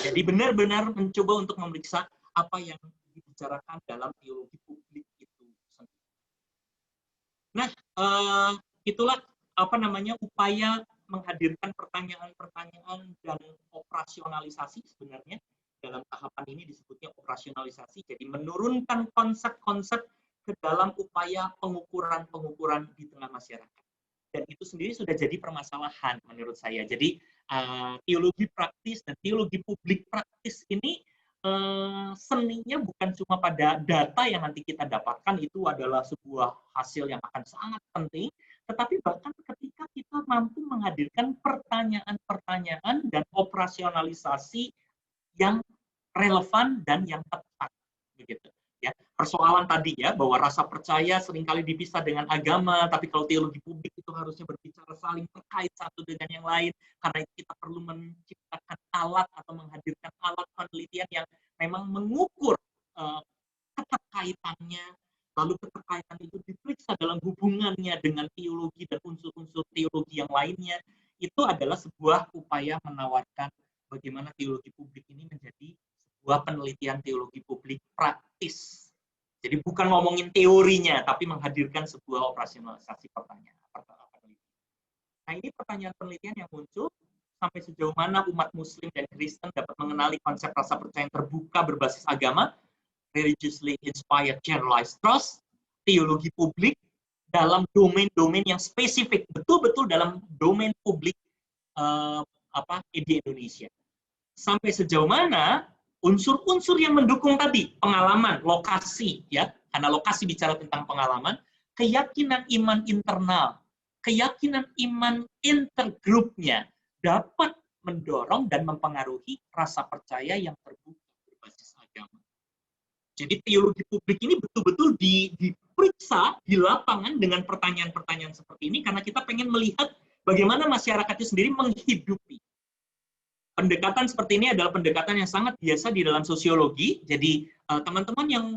Jadi benar-benar mencoba untuk memeriksa apa yang dibicarakan dalam teologi publik itu. Nah, itulah upaya menghadirkan pertanyaan-pertanyaan dan operasionalisasi sebenarnya. Dalam tahapan ini disebutnya operasionalisasi, jadi menurunkan konsep-konsep ke dalam upaya pengukuran-pengukuran di tengah masyarakat. Dan itu sendiri sudah jadi permasalahan menurut saya. Jadi teologi praktis dan teologi publik praktis ini seninya bukan cuma pada data yang nanti kita dapatkan, itu adalah sebuah hasil yang akan sangat penting, tetapi bahkan ketika kita mampu menghadirkan pertanyaan-pertanyaan dan operasionalisasi yang relevan dan yang tepat, begitu. Ya, persoalan tadi ya, bahwa rasa percaya seringkali dipisah dengan agama, tapi kalau teologi publik itu harusnya berbicara saling terkait satu dengan yang lain, karena itu kita perlu menciptakan alat atau menghadirkan alat penelitian yang memang mengukur keterkaitannya, lalu keterkaitan itu diperiksa dalam hubungannya dengan teologi dan unsur-unsur teologi yang lainnya. Itu adalah sebuah upaya menawarkan bagaimana teologi publik ini menjadi sebuah penelitian teologi publik praktis. Jadi bukan ngomongin teorinya, tapi menghadirkan sebuah operasionalisasi pertanyaan. Nah, ini pertanyaan penelitian yang muncul, sampai sejauh mana umat Muslim dan Kristen dapat mengenali konsep rasa percaya yang terbuka berbasis agama, religiously inspired generalized trust, teologi publik dalam domain-domain yang spesifik, betul-betul dalam domain publik di Indonesia. Sampai sejauh mana unsur-unsur yang mendukung tadi, pengalaman, lokasi, ya, karena lokasi bicara tentang pengalaman, keyakinan iman internal, keyakinan iman intergrupnya dapat mendorong dan mempengaruhi rasa percaya yang terbuka berbasis agama. Jadi teologi publik ini betul-betul diperiksa di lapangan dengan pertanyaan-pertanyaan seperti ini karena kita pengen melihat bagaimana masyarakat itu sendiri menghidupi. Pendekatan seperti ini adalah pendekatan yang sangat biasa di dalam sosiologi. Jadi teman-teman yang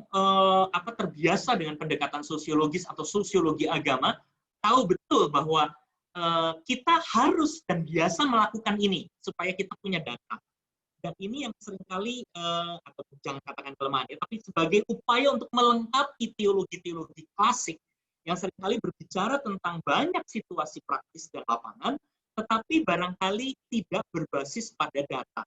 terbiasa dengan pendekatan sosiologis atau sosiologi agama tahu betul bahwa kita harus dan biasa melakukan ini supaya kita punya data. Dan ini yang seringkali atau jangan katakan kelemahan ya, tapi sebagai upaya untuk melengkapi teologi-teologi klasik yang seringkali berbicara tentang banyak situasi praktis dan lapangan, tetapi barangkali tidak berbasis pada data,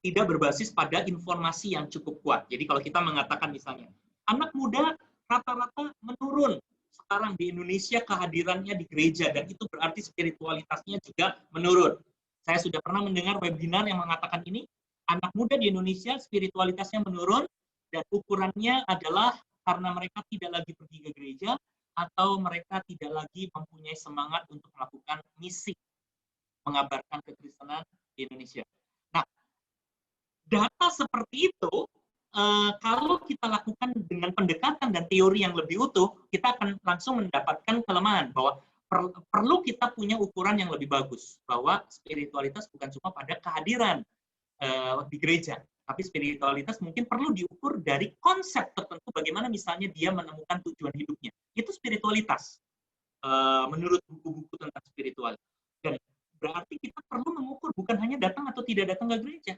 tidak berbasis pada informasi yang cukup kuat. Jadi kalau kita mengatakan misalnya, anak muda rata-rata menurun sekarang di Indonesia kehadirannya di gereja, dan itu berarti spiritualitasnya juga menurun. Saya sudah pernah mendengar webinar yang mengatakan ini, anak muda di Indonesia spiritualitasnya menurun, dan ukurannya adalah karena mereka tidak lagi pergi ke gereja, atau mereka tidak lagi mempunyai semangat untuk melakukan misi mengabarkan kekristenan di Indonesia. Nah, data seperti itu, kalau kita lakukan dengan pendekatan dan teori yang lebih utuh, kita akan langsung mendapatkan kelemahan bahwa perlu kita punya ukuran yang lebih bagus, bahwa spiritualitas bukan cuma pada kehadiran di gereja, tapi spiritualitas mungkin perlu diukur dari konsep tertentu, bagaimana misalnya dia menemukan tujuan hidupnya. Itu spiritualitas, menurut buku-buku tentang spiritual. Dan berarti kita perlu mengukur bukan hanya datang atau tidak datang ke gereja.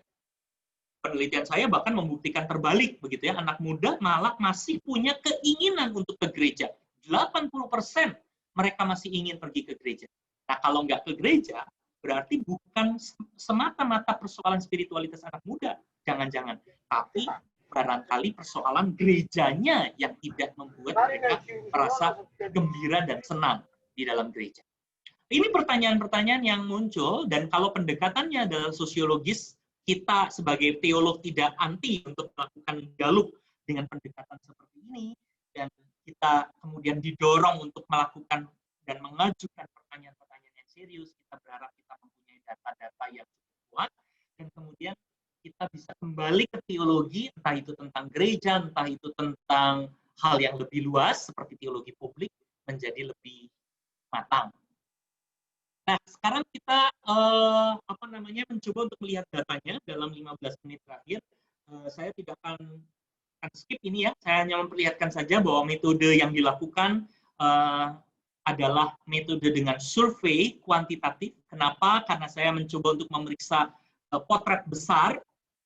Penelitian saya bahkan membuktikan terbalik, begitu ya, anak muda malah masih punya keinginan untuk ke gereja. 80% mereka masih ingin pergi ke gereja. Nah, kalau nggak ke gereja, berarti bukan semata-mata persoalan spiritualitas anak muda, jangan-jangan, tapi barangkali persoalan gerejanya yang tidak membuat mereka merasa gembira dan senang di dalam gereja. Ini pertanyaan-pertanyaan yang muncul, dan kalau pendekatannya adalah sosiologis, kita sebagai teolog tidak anti untuk melakukan dialog dengan pendekatan seperti ini, dan kita kemudian didorong untuk melakukan dan mengajukan pertanyaan-pertanyaan yang serius. Kita berharap kita mempunyai data-data yang cukup kuat, dan kemudian kita bisa kembali ke teologi, entah itu tentang gereja, entah itu tentang hal yang lebih luas, seperti teologi publik, menjadi lebih matang. Nah, sekarang kita mencoba untuk melihat datanya dalam 15 menit terakhir. Saya tidak akan skip ini ya, saya hanya memperlihatkan saja bahwa metode yang dilakukan adalah metode dengan survei kuantitatif. Kenapa? Karena saya mencoba untuk memeriksa potret besar.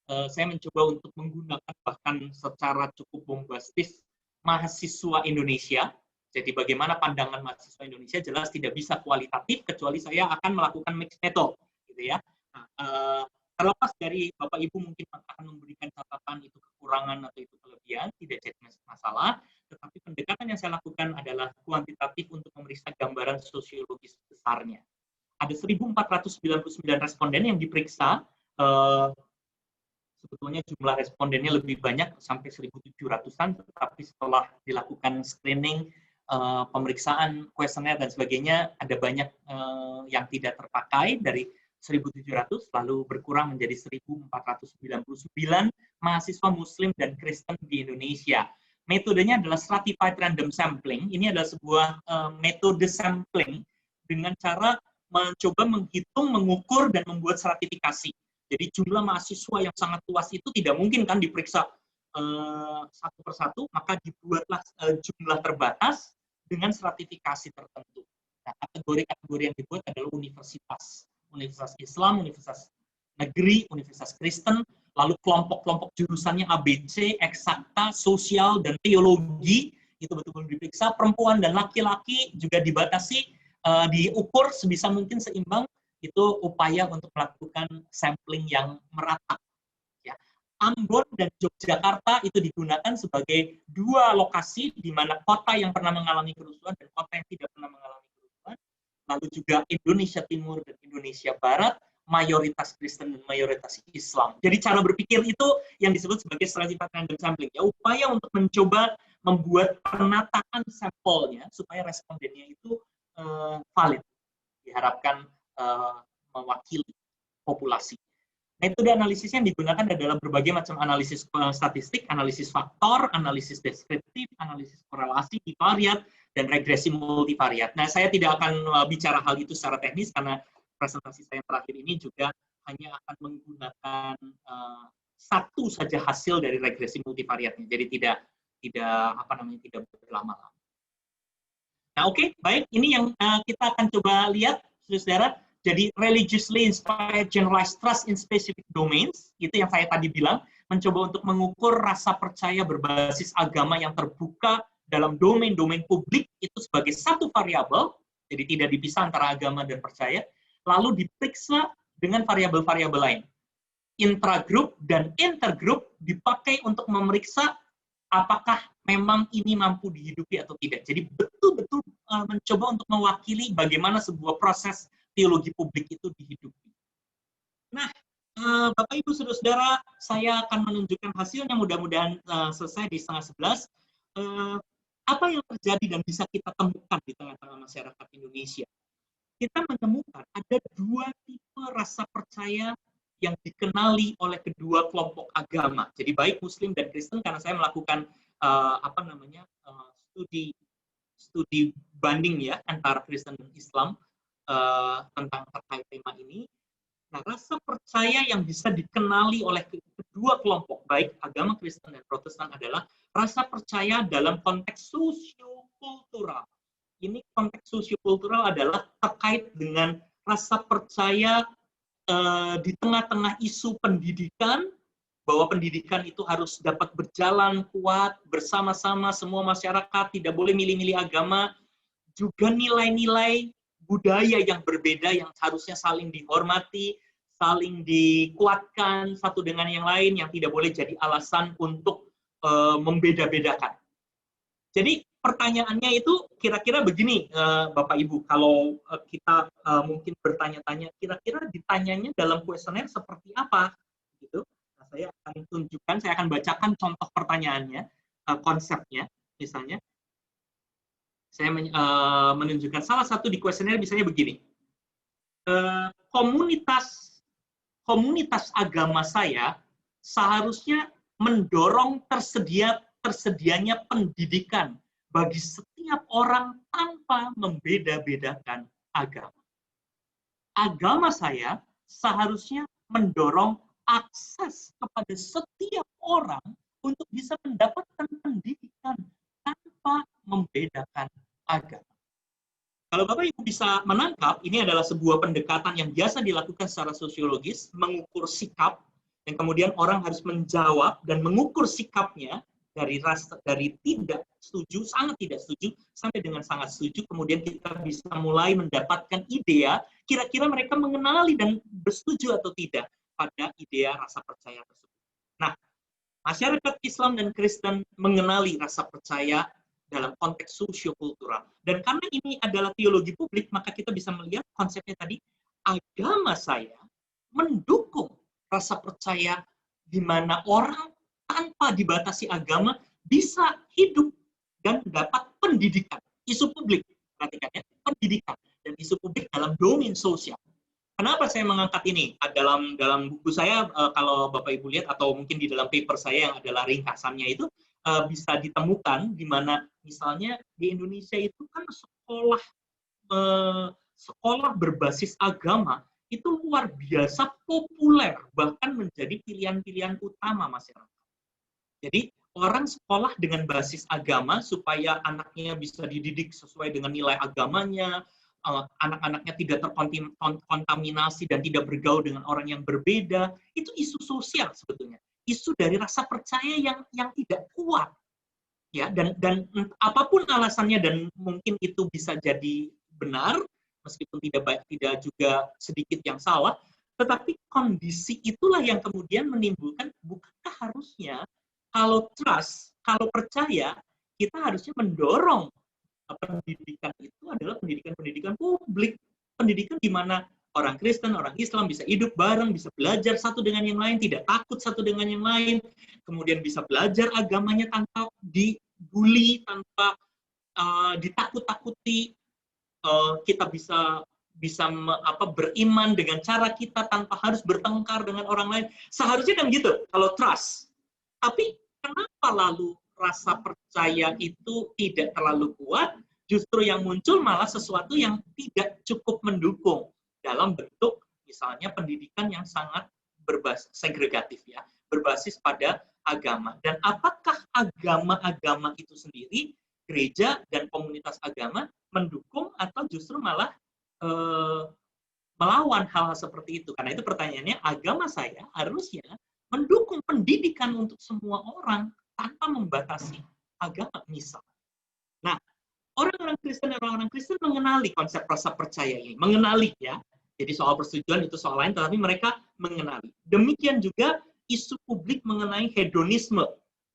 Saya mencoba untuk menggunakan bahkan secara cukup bombastis mahasiswa Indonesia. Jadi bagaimana pandangan mahasiswa Indonesia jelas tidak bisa kualitatif kecuali saya akan melakukan mixed method, gitu ya. Nah, terlepas dari Bapak Ibu mungkin akan memberikan catatan itu kekurangan atau itu kelebihan, tidak jadi masalah. Tetapi pendekatan yang saya lakukan adalah kuantitatif untuk memeriksa gambaran sosiologis besarnya. Ada 1.499 responden yang diperiksa. Sebetulnya jumlah respondennya lebih banyak, sampai 1.700-an, tetapi setelah dilakukan screening, pemeriksaan kuesioner dan sebagainya, ada banyak yang tidak terpakai dari 1.700, lalu berkurang menjadi 1.499 mahasiswa Muslim dan Kristen di Indonesia. Metodenya adalah stratified random sampling. Ini adalah sebuah metode sampling dengan cara mencoba menghitung, mengukur, dan membuat stratifikasi. Jadi jumlah mahasiswa yang sangat luas itu tidak mungkin kan diperiksa satu persatu, maka dibuatlah jumlah terbatas dengan stratifikasi tertentu. Nah, kategori-kategori yang dibuat adalah universitas. Universitas Islam, universitas negeri, universitas Kristen, lalu kelompok-kelompok jurusannya ABC, eksakta, sosial, dan teologi, itu betul-betul diperiksa. Perempuan dan laki-laki juga dibatasi, diukur sebisa mungkin seimbang. Itu upaya untuk melakukan sampling yang merata. Ya. Ambon dan Yogyakarta itu digunakan sebagai dua lokasi di mana kota yang pernah mengalami kerusuhan dan kota yang tidak pernah mengalami kerusuhan. Lalu juga Indonesia Timur dan Indonesia Barat mayoritas Kristen dan mayoritas Islam. Jadi cara berpikir itu yang disebut sebagai strategic random sampling, ya, upaya untuk mencoba membuat penataan sampelnya supaya respondennya itu valid, diharapkan mewakili populasi. Metode analisis yang digunakan adalah berbagai macam analisis statistik, analisis faktor, analisis deskriptif, analisis korelasi bivariat, dan regresi multivariat. Nah, saya tidak akan bicara hal itu secara teknis karena presentasi saya terakhir ini juga hanya akan menggunakan satu saja hasil dari regresi multivariatnya. Jadi tidak berlama-lama. Nah, oke, baik. Ini yang kita akan coba lihat, saudara. Jadi religiously inspired generalized trust in specific domains, itu yang saya tadi bilang, mencoba untuk mengukur rasa percaya berbasis agama yang terbuka dalam domain-domain publik itu sebagai satu variabel, jadi tidak dipisah antara agama dan percaya, lalu diperiksa dengan variabel-variabel lain. Intragroup dan intergroup dipakai untuk memeriksa apakah memang ini mampu dihidupi atau tidak. Jadi betul-betul mencoba untuk mewakili bagaimana sebuah proses teologi publik itu dihidupi. Nah, Bapak Ibu Saudara-saudara, saya akan menunjukkan hasilnya, mudah-mudahan selesai di 10:30. Apa yang terjadi dan bisa kita temukan di tengah-tengah masyarakat Indonesia? Kita menemukan ada dua tipe rasa percaya yang dikenali oleh kedua kelompok agama. Jadi baik Muslim dan Kristen, karena saya melakukan studi banding ya antara Kristen dan Islam tentang terkait tema ini. Nah, rasa percaya yang bisa dikenali oleh kedua kelompok, baik agama Kristen dan Protestan, adalah rasa percaya dalam konteks sosiokultural. Ini konteks sosiokultural adalah terkait dengan rasa percaya di tengah-tengah isu pendidikan, bahwa pendidikan itu harus dapat berjalan kuat bersama-sama semua masyarakat, tidak boleh milih-milih agama, juga nilai-nilai budaya yang berbeda yang harusnya saling dihormati, saling dikuatkan satu dengan yang lain, yang tidak boleh jadi alasan untuk membeda-bedakan. Jadi pertanyaannya itu kira-kira begini, Bapak Ibu, kalau kita mungkin bertanya-tanya, kira-kira ditanyanya dalam kuesioner seperti apa? Gitu. Nah, saya akan tunjukkan, saya akan bacakan contoh pertanyaannya, konsepnya, misalnya. Saya menunjukkan salah satu di kuesioner misalnya begini. Komunitas agama saya seharusnya mendorong tersedianya pendidikan bagi setiap orang tanpa membeda-bedakan agama. Agama saya seharusnya mendorong akses kepada setiap orang untuk bisa mendapatkan pendidikan tanpa membedakan agama. Kalau Bapak Ibu bisa menangkap, ini adalah sebuah pendekatan yang biasa dilakukan secara sosiologis, mengukur sikap, dan kemudian orang harus menjawab dan mengukur sikapnya dari tidak setuju, sangat tidak setuju, sampai dengan sangat setuju, kemudian kita bisa mulai mendapatkan idea, kira-kira mereka mengenali dan bersetuju atau tidak pada idea rasa percaya tersebut. Nah, masyarakat Islam dan Kristen mengenali rasa percaya dalam konteks sosiokultural. Dan karena ini adalah teologi publik, maka kita bisa melihat konsepnya tadi, agama saya mendukung rasa percaya di mana orang tanpa dibatasi agama bisa hidup dan dapat pendidikan. Isu publik, perhatikan ya, pendidikan dan isu publik dalam domain sosial. Kenapa saya mengangkat ini? Dalam buku saya, kalau Bapak Ibu lihat, atau mungkin di dalam paper saya yang adalah ringkasannya itu, bisa ditemukan di mana misalnya di Indonesia itu kan sekolah berbasis agama itu luar biasa populer, bahkan menjadi pilihan-pilihan utama masyarakat. Jadi orang sekolah dengan basis agama supaya anaknya bisa dididik sesuai dengan nilai agamanya, anak-anaknya tidak terkontaminasi dan tidak bergaul dengan orang yang berbeda, itu isu sosial sebetulnya. Isu dari rasa percaya yang tidak kuat, ya, dan apapun alasannya, dan mungkin itu bisa jadi benar meskipun tidak juga sedikit yang salah, tetapi kondisi itulah yang kemudian menimbulkan, bukankah harusnya kalau trust, kalau percaya, kita harusnya mendorong pendidikan itu adalah pendidikan publik, pendidikan di mana orang Kristen, orang Islam bisa hidup bareng, bisa belajar satu dengan yang lain, tidak takut satu dengan yang lain, kemudian bisa belajar agamanya tanpa dibully, tanpa ditakut-takuti. Kita bisa beriman dengan cara kita tanpa harus bertengkar dengan orang lain. Seharusnya kan gitu kalau trust. Tapi kenapa lalu rasa percaya itu tidak terlalu kuat? Justru yang muncul malah sesuatu yang tidak cukup mendukung dalam bentuk misalnya pendidikan yang sangat berbasis segregatif ya, berbasis pada agama. Dan apakah agama-agama itu sendiri, gereja dan komunitas agama mendukung atau justru malah melawan hal-hal seperti itu? Karena itu pertanyaannya, agama saya harusnya mendukung pendidikan untuk semua orang tanpa membatasi agama misal. Nah, orang-orang Kristen dan orang-orang Kristen mengenali konsep rasa percaya ini, mengenali ya. Jadi soal persetujuan itu soal lain, tetapi mereka mengenali. Demikian juga isu publik mengenai hedonisme.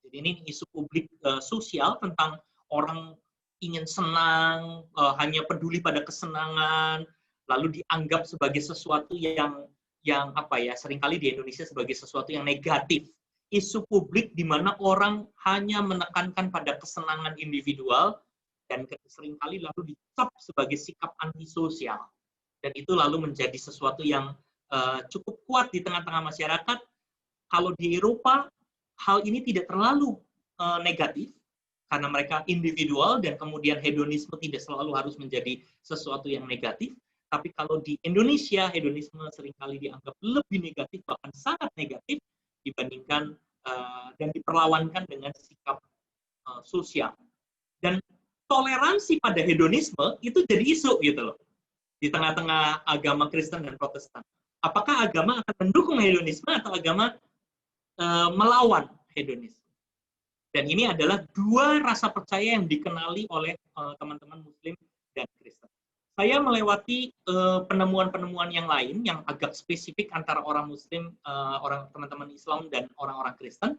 Jadi ini isu publik sosial tentang orang ingin senang, hanya peduli pada kesenangan, lalu dianggap sebagai sesuatu yang seringkali di Indonesia sebagai sesuatu yang negatif. Isu publik di mana orang hanya menekankan pada kesenangan individual dan seringkali lalu dicap sebagai sikap antisosial. Dan itu lalu menjadi sesuatu yang cukup kuat di tengah-tengah masyarakat. Kalau di Eropa, hal ini tidak terlalu negatif, karena mereka individual dan kemudian hedonisme tidak selalu harus menjadi sesuatu yang negatif. Tapi kalau di Indonesia, hedonisme seringkali dianggap lebih negatif, bahkan sangat negatif, dibandingkan dan diperlawankan dengan sikap sosial. Dan toleransi pada hedonisme itu jadi isu gitu loh. Di tengah-tengah agama Kristen dan Protestan. Apakah agama akan mendukung hedonisme atau agama melawan hedonisme? Dan ini adalah dua rasa percaya yang dikenali oleh teman-teman Muslim dan Kristen. Saya melewati penemuan-penemuan yang lain yang agak spesifik antara orang Muslim, orang teman-teman Islam dan orang-orang Kristen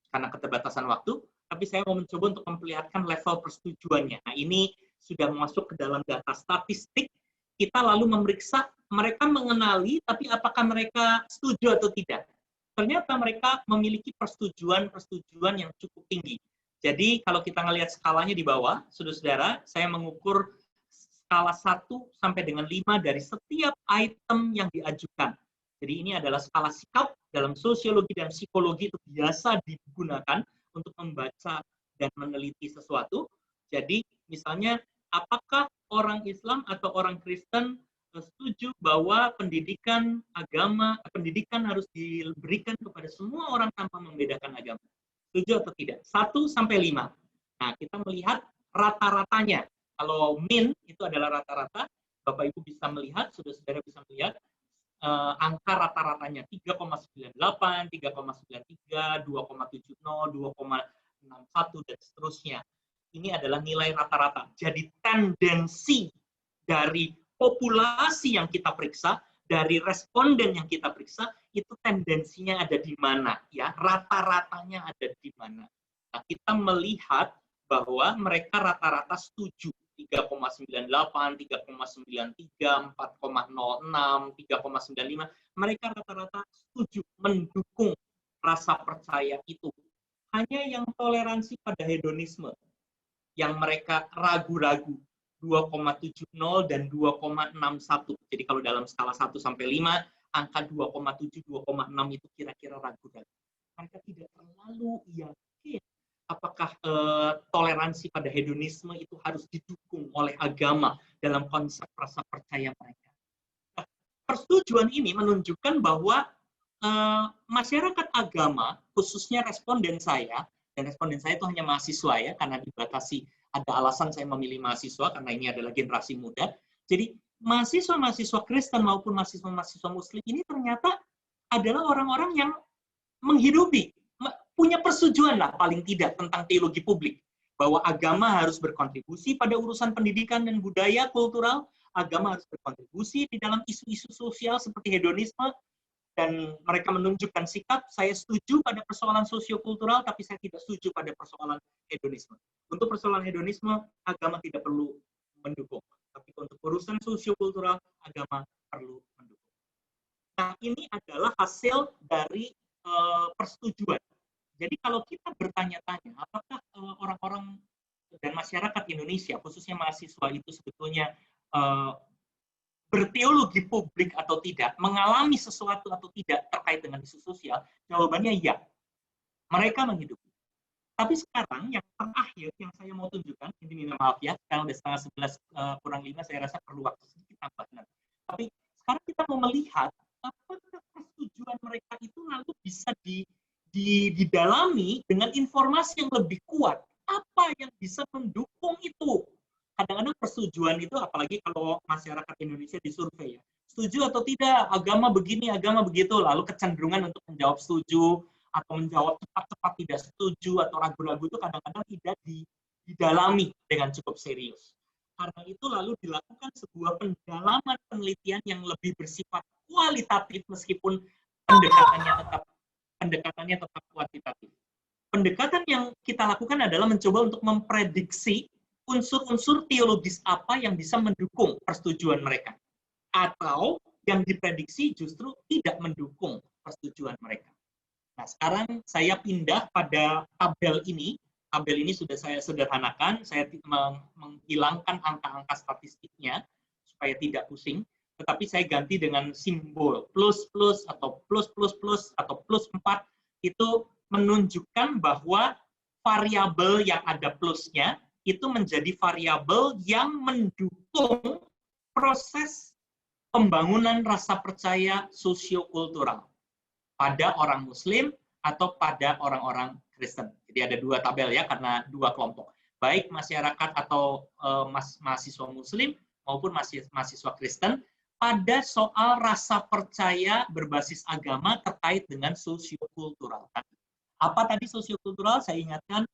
karena keterbatasan waktu. Tapi saya mau mencoba untuk memperlihatkan level persetujuannya. Nah, ini sudah masuk ke dalam data statistik. Kita lalu memeriksa mereka mengenali, tapi apakah mereka setuju atau tidak. Ternyata mereka memiliki persetujuan yang cukup tinggi. Jadi kalau kita ngelihat skalanya di bawah, saudara-saudara, saya mengukur skala 1 sampai dengan 5 dari setiap item yang diajukan. Jadi ini adalah skala sikap dalam sosiologi dan psikologi itu biasa digunakan untuk membaca dan meneliti sesuatu. Jadi misalnya apakah orang Islam atau orang Kristen setuju bahwa pendidikan harus diberikan kepada semua orang tanpa membedakan agama? Setuju atau tidak? 1 sampai 5. Nah, kita melihat rata-ratanya. Kalau min itu adalah rata-rata, Bapak Ibu bisa melihat, saudara-saudara bisa melihat angka rata-ratanya 3,98, 3,93, 2,70, 2,61 dan seterusnya. Ini adalah nilai rata-rata. Jadi tendensi dari populasi yang kita periksa, dari responden yang kita periksa, itu tendensinya ada di mana, ya? Rata-ratanya ada di mana. Nah, kita melihat bahwa mereka rata-rata setuju. 3,98, 3,93, 4,06, 3,95. Mereka rata-rata setuju, mendukung rasa percaya itu. Hanya yang toleransi pada hedonisme, yang mereka ragu-ragu, 2,70 dan 2,61. Jadi kalau dalam skala 1 sampai 5, angka 2,7, 2,6 itu kira-kira ragu-ragu. Mereka tidak terlalu yakin apakah toleransi pada hedonisme itu harus didukung oleh agama dalam konsep rasa percaya mereka. Nah, persetujuan ini menunjukkan bahwa masyarakat agama, khususnya responden saya, dan responden saya itu hanya mahasiswa ya, karena dibatasi, ada alasan saya memilih mahasiswa, karena ini adalah generasi muda. Jadi mahasiswa-mahasiswa Kristen maupun mahasiswa-mahasiswa Muslim ini ternyata adalah orang-orang yang menghidupi, punya persetujuan lah paling tidak tentang teologi publik, bahwa agama harus berkontribusi pada urusan pendidikan dan budaya kultural, agama harus berkontribusi di dalam isu-isu sosial seperti hedonisme, dan mereka menunjukkan sikap, saya setuju pada persoalan sosiokultural, tapi saya tidak setuju pada persoalan hedonisme. Untuk persoalan hedonisme, agama tidak perlu mendukung. Tapi untuk urusan sosiokultural, agama perlu mendukung. Nah, ini adalah hasil dari persetujuan. Jadi kalau kita bertanya-tanya, apakah orang-orang dan masyarakat Indonesia, khususnya mahasiswa itu sebetulnya berteologi publik atau tidak, mengalami sesuatu atau tidak terkait dengan isu sosial, jawabannya ya. Mereka menghidupi. Tapi sekarang yang terakhir yang saya mau tunjukkan, ini minta maaf ya, sekarang udah 10:30 kurang 5, saya rasa perlu waktu sedikit tambahan. Tapi sekarang kita mau melihat apakah persetujuan mereka itu lalu bisa didalami dengan informasi yang lebih kuat. Apa yang bisa mendukung itu? Kadang-kadang persetujuan itu, apalagi kalau masyarakat Indonesia disurvei ya, setuju atau tidak, agama begini, agama begitu, lalu kecenderungan untuk menjawab setuju, atau menjawab cepat-cepat tidak setuju, atau ragu-ragu itu kadang-kadang tidak didalami dengan cukup serius. Karena itu lalu dilakukan sebuah pendalaman penelitian yang lebih bersifat kualitatif meskipun pendekatannya tetap kuantitatif. Pendekatan yang kita lakukan adalah mencoba untuk memprediksi unsur-unsur teologis apa yang bisa mendukung persetujuan mereka. Atau yang diprediksi justru tidak mendukung persetujuan mereka. Nah, sekarang saya pindah pada tabel ini. Tabel ini sudah saya sederhanakan, saya menghilangkan angka-angka statistiknya supaya tidak pusing, tetapi saya ganti dengan simbol plus atau plus atau plus 4, itu menunjukkan bahwa variabel yang ada plusnya itu menjadi variabel yang mendukung proses pembangunan rasa percaya sosiokultural pada orang Muslim atau pada orang-orang Kristen. Jadi ada dua tabel ya, karena dua kelompok. Baik masyarakat atau mahasiswa Muslim maupun mahasiswa Kristen pada soal rasa percaya berbasis agama terkait dengan sosiokultural. Apa tadi sosiokultural? Saya ingatkan,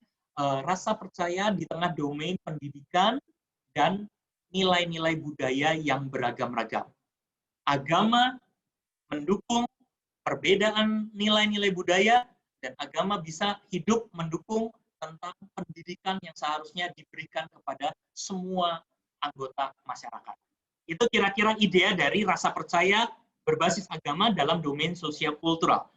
rasa percaya di tengah domain pendidikan dan nilai-nilai budaya yang beragam-ragam. Agama mendukung perbedaan nilai-nilai budaya, dan agama bisa hidup mendukung tentang pendidikan yang seharusnya diberikan kepada semua anggota masyarakat. Itu kira-kira ide dari rasa percaya berbasis agama dalam domain sosial kultural,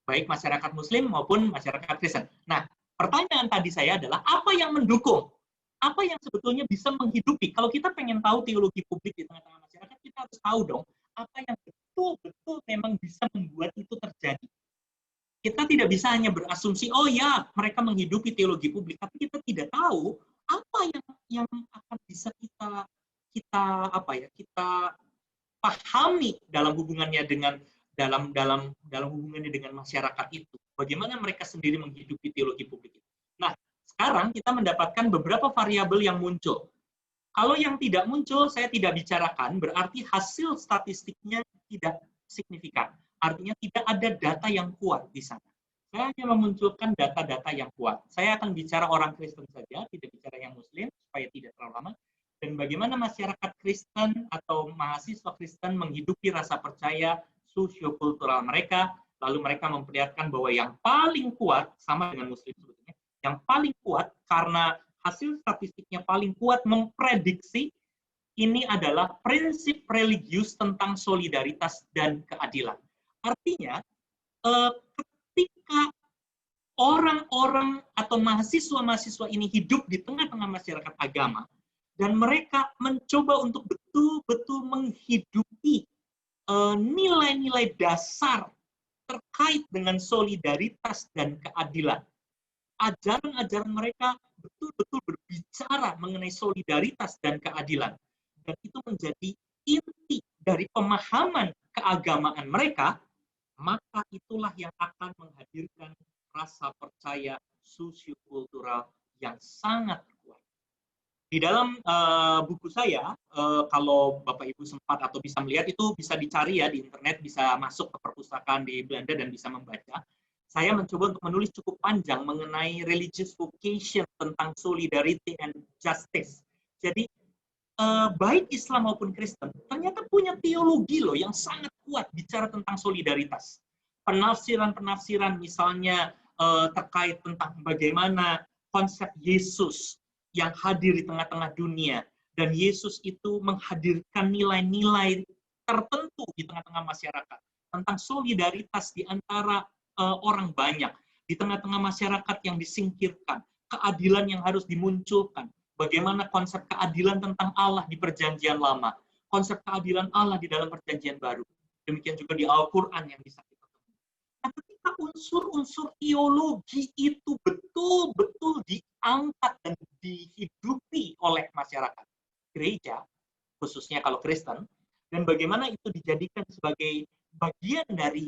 baik masyarakat Muslim maupun masyarakat Kristen. Nah, pertanyaan tadi saya adalah apa yang mendukung? Apa yang sebetulnya bisa menghidupi? Kalau kita pengen tahu teologi publik di tengah-tengah masyarakat, kita harus tahu dong apa yang betul-betul memang bisa membuat itu terjadi. Kita tidak bisa hanya berasumsi, oh ya, mereka menghidupi teologi publik, tapi kita tidak tahu apa yang akan bisa kita pahami dalam hubungannya dengan dalam hubungannya dengan masyarakat itu. Bagaimana mereka sendiri menghidupi teologi publik itu. Nah, sekarang kita mendapatkan beberapa variabel yang muncul. Kalau yang tidak muncul, saya tidak bicarakan, berarti hasil statistiknya tidak signifikan. Artinya tidak ada data yang kuat di sana. Saya hanya memunculkan data-data yang kuat. Saya akan bicara orang Kristen saja, tidak bicara yang Muslim, supaya tidak terlalu lama. Dan bagaimana masyarakat Kristen atau mahasiswa Kristen menghidupi rasa percaya sosiokultural mereka, lalu mereka memperlihatkan bahwa yang paling kuat, sama dengan Muslim sebetulnya, yang paling kuat karena hasil statistiknya paling kuat memprediksi ini adalah prinsip religius tentang solidaritas dan keadilan. Artinya, ketika orang-orang atau mahasiswa-mahasiswa ini hidup di tengah-tengah masyarakat agama, dan mereka mencoba untuk betul-betul menghidupi nilai-nilai dasar terkait dengan solidaritas dan keadilan. Ajaran-ajaran mereka betul-betul berbicara mengenai solidaritas dan keadilan. Dan itu menjadi inti dari pemahaman keagamaan mereka, maka itulah yang akan menghadirkan rasa percaya sosiokultural yang sangat kuat. Di dalam buku saya, kalau Bapak Ibu sempat atau bisa melihat, itu bisa dicari ya di internet, bisa masuk ke perpustakaan di Belanda dan bisa membaca. Saya mencoba untuk menulis cukup panjang mengenai religious vocation tentang solidarity and justice. Jadi, baik Islam maupun Kristen, ternyata punya teologi loh yang sangat kuat bicara tentang solidaritas. Penafsiran-penafsiran misalnya terkait tentang bagaimana konsep Yesus yang hadir di tengah-tengah dunia dan Yesus itu menghadirkan nilai-nilai tertentu di tengah-tengah masyarakat tentang solidaritas di antara orang banyak, di tengah-tengah masyarakat yang disingkirkan, keadilan yang harus dimunculkan, bagaimana konsep keadilan tentang Allah di Perjanjian Lama, konsep keadilan Allah di dalam Perjanjian Baru. Demikian juga di Al-Quran yang bisa kita temukan. Nah, ketika unsur-unsur teologi itu betul-betul diangkat dan dihidupi oleh masyarakat gereja, khususnya kalau Kristen, dan bagaimana itu dijadikan sebagai bagian dari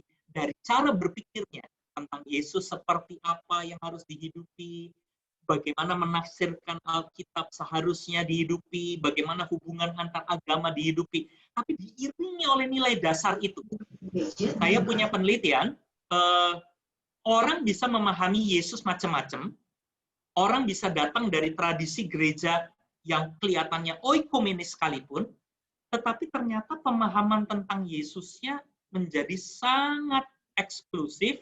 cara berpikirnya tentang Yesus seperti apa yang harus dihidupi, bagaimana menafsirkan Alkitab seharusnya dihidupi, bagaimana hubungan antar agama dihidupi, tapi diiringi oleh nilai dasar itu. Saya punya penelitian, orang bisa memahami Yesus macam-macam, orang bisa datang dari tradisi gereja yang kelihatannya oikomenis sekalipun, tetapi ternyata pemahaman tentang Yesusnya menjadi sangat eksklusif,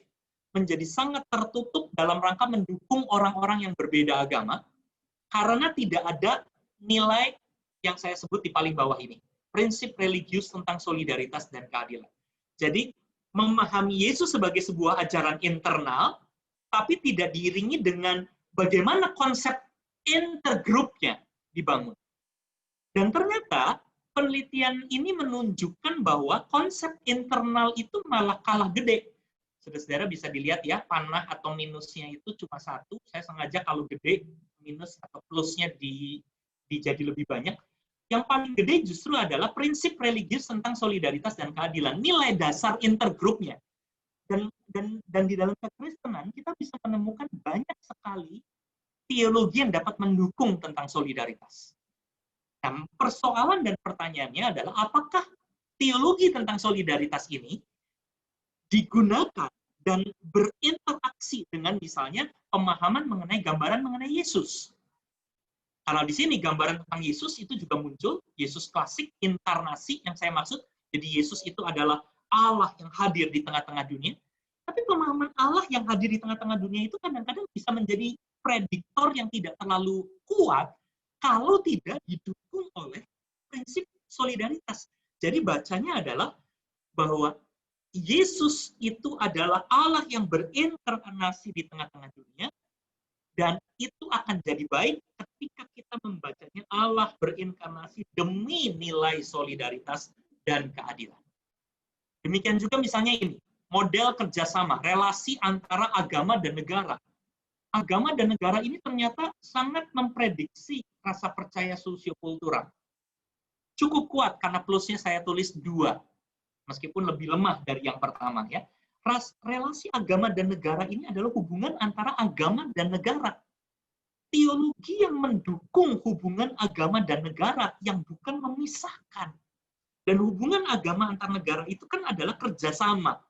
menjadi sangat tertutup dalam rangka mendukung orang-orang yang berbeda agama, karena tidak ada nilai yang saya sebut di paling bawah ini, prinsip religius tentang solidaritas dan keadilan. Jadi, memahami Yesus sebagai sebuah ajaran internal, tapi tidak diiringi dengan bagaimana konsep intergrupnya dibangun. Dan ternyata, penelitian ini menunjukkan bahwa konsep internal itu malah kalah gede. Saudara-saudara bisa dilihat ya, panah atau minusnya itu cuma satu. Saya sengaja kalau gede, minus atau plusnya dijadi lebih banyak. Yang paling gede justru adalah prinsip religius tentang solidaritas dan keadilan, nilai dasar intergrupnya. Dan di dalam kekristenan kita bisa menemukan banyak sekali teologi yang dapat mendukung tentang solidaritas. Nah, persoalan dan pertanyaannya adalah apakah teologi tentang solidaritas ini digunakan dan berinteraksi dengan misalnya pemahaman mengenai gambaran mengenai Yesus. Kalau di sini gambaran tentang Yesus itu juga muncul, Yesus klasik, inkarnasi yang saya maksud. Jadi Yesus itu adalah Allah yang hadir di tengah-tengah dunia. Tapi pemahaman Allah yang hadir di tengah-tengah dunia itu kadang-kadang bisa menjadi prediktor yang tidak terlalu kuat kalau tidak didukung oleh prinsip solidaritas. Jadi bacanya adalah bahwa Yesus itu adalah Allah yang berinkarnasi di tengah-tengah dunia, dan itu akan jadi baik ketika kita membacanya Allah berinkarnasi demi nilai solidaritas dan keadilan. Demikian juga misalnya ini, model kerjasama, relasi antara agama dan negara. Agama dan negara ini ternyata sangat memprediksi rasa percaya sosiokultural. Cukup kuat karena plusnya saya tulis 2, meskipun lebih lemah dari yang pertama ya. Relasi agama dan negara ini adalah hubungan antara agama dan negara. Teologi yang mendukung hubungan agama dan negara, yang bukan memisahkan. Dan hubungan agama antar negara itu kan adalah kerjasama.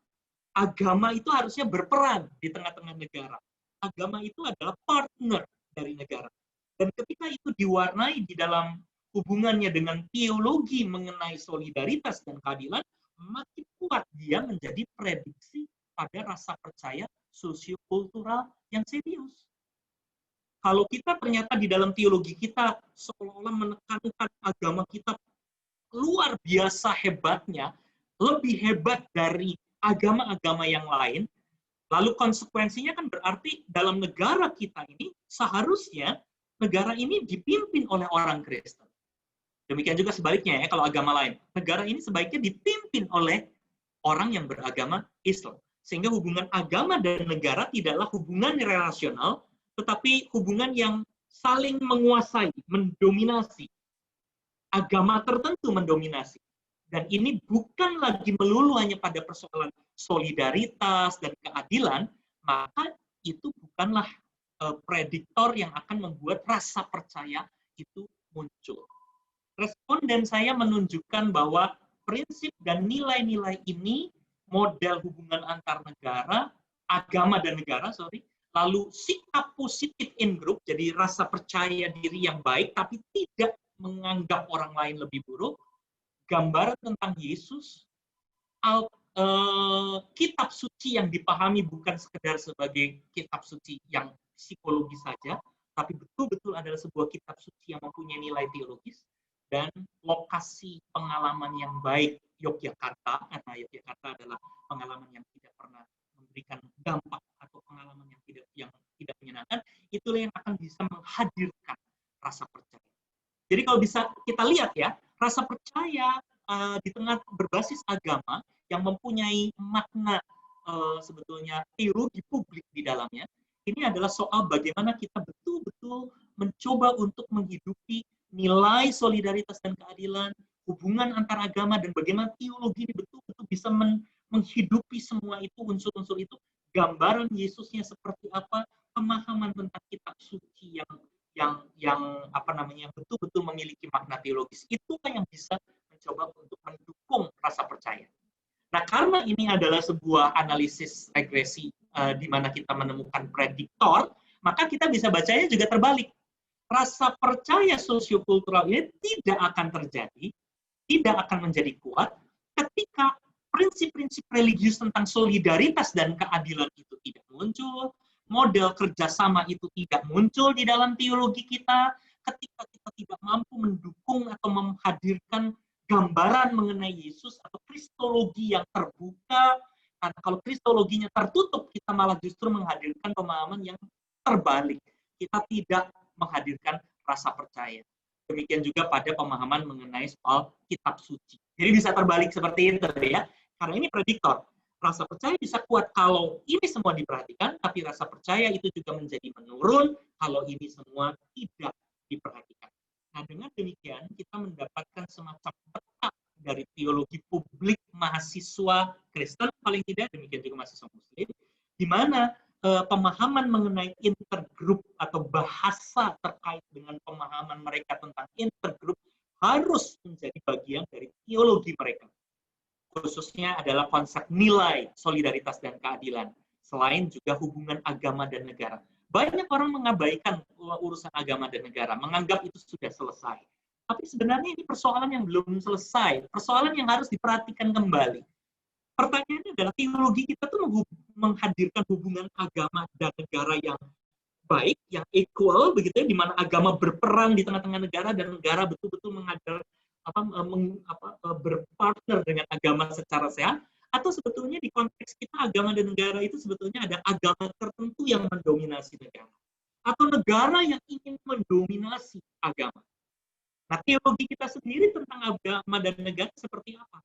Agama itu harusnya berperan di tengah-tengah negara. Agama itu adalah partner dari negara. Dan ketika itu diwarnai di dalam hubungannya dengan teologi mengenai solidaritas dan keadilan, makin kuat dia menjadi prediksi pada rasa percaya sosiokultural yang serius. Kalau kita ternyata di dalam teologi kita seolah-olah menekankan agama kita luar biasa hebatnya, lebih hebat dari agama-agama yang lain, lalu konsekuensinya kan berarti dalam negara kita ini seharusnya negara ini dipimpin oleh orang Kristen. Demikian juga sebaliknya ya, kalau agama lain. Negara ini sebaiknya dipimpin oleh orang yang beragama Islam. Sehingga hubungan agama dan negara tidaklah hubungan relasional, tetapi hubungan yang saling menguasai, mendominasi. Agama tertentu mendominasi. Dan ini bukan lagi melulu hanya pada persoalan solidaritas dan keadilan, maka itu bukanlah prediktor yang akan membuat rasa percaya itu muncul. Responden saya menunjukkan bahwa prinsip dan nilai-nilai ini, model hubungan antar negara, agama dan negara, lalu sikap positif in group, jadi rasa percaya diri yang baik, tapi tidak menganggap orang lain lebih buruk, gambaran tentang Yesus, kitab suci yang dipahami bukan sekedar sebagai kitab suci yang psikologis saja, tapi betul-betul adalah sebuah kitab suci yang mempunyai nilai teologis, dan lokasi pengalaman yang baik Yogyakarta, karena Yogyakarta adalah pengalaman yang tidak pernah memberikan dampak atau pengalaman yang tidak menyenangkan, itulah yang akan bisa menghadirkan rasa percaya. Jadi kalau bisa kita lihat ya, rasa percaya di tengah berbasis agama yang mempunyai makna sebetulnya teologi publik di dalamnya, ini adalah soal bagaimana kita betul-betul mencoba untuk menghidupi nilai solidaritas dan keadilan, hubungan antar agama, dan bagaimana teologi ini betul-betul bisa menghidupi semua itu, unsur-unsur itu, gambaran Yesusnya seperti apa, pemahaman tentang kitab suci yang apa namanya betul-betul memiliki makna teologis. Itulah yang bisa mencoba untuk mendukung rasa percaya. Nah, karena ini adalah sebuah analisis regresi di mana kita menemukan prediktor, maka kita bisa bacanya juga terbalik. Rasa percaya sosiokultural ini tidak akan terjadi, tidak akan menjadi kuat ketika prinsip-prinsip religius tentang solidaritas dan keadilan itu tidak muncul, model kerjasama itu tidak muncul di dalam teologi kita, ketika kita tidak mampu mendukung atau menghadirkan gambaran mengenai Yesus atau kristologi yang terbuka. Karena kalau kristologinya tertutup, kita malah justru menghadirkan pemahaman yang terbalik. Kita tidak menghadirkan rasa percaya. Demikian juga pada pemahaman mengenai soal kitab suci. Jadi bisa terbalik seperti itu ya. Karena ini prediktor. Rasa percaya bisa kuat kalau ini semua diperhatikan, tapi rasa percaya itu juga menjadi menurun kalau ini semua tidak diperhatikan. Nah, dengan demikian kita mendapatkan semacam peta dari teologi publik mahasiswa Kristen, paling tidak demikian juga mahasiswa Muslim, di mana pemahaman mengenai intergroup atau bahasa terkait dengan pemahaman mereka tentang intergroup harus menjadi bagian dari teologi mereka. Khususnya adalah konsep nilai solidaritas dan keadilan, selain juga hubungan agama dan negara. Banyak orang mengabaikan urusan agama dan negara, menganggap itu sudah selesai. Tapi sebenarnya ini persoalan yang belum selesai, persoalan yang harus diperhatikan kembali. Pertanyaannya adalah teologi kita tuh menghadirkan hubungan agama dan negara yang baik, yang equal, begitu ya, di mana agama berperan di tengah-tengah negara dan negara betul-betul berpartner dengan agama secara sehat, atau sebetulnya di konteks kita agama dan negara itu sebetulnya ada agama tertentu yang mendominasi negara, atau negara yang ingin mendominasi agama. Nah, teologi kita sendiri tentang agama dan negara seperti apa?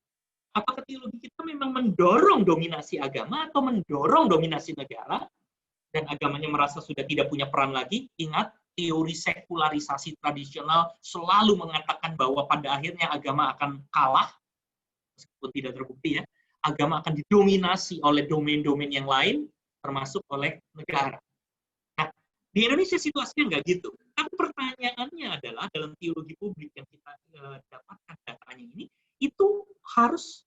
Apakah teologi kita memang mendorong dominasi agama atau mendorong dominasi negara, dan agamanya merasa sudah tidak punya peran lagi? Ingat, teori sekularisasi tradisional selalu mengatakan bahwa pada akhirnya agama akan kalah, meskipun tidak terbukti ya, agama akan didominasi oleh domain-domain yang lain, termasuk oleh negara. Nah, di Indonesia situasinya nggak gitu. Tapi pertanyaannya adalah dalam teologi publik yang kita dapatkan datanya ini, itu harus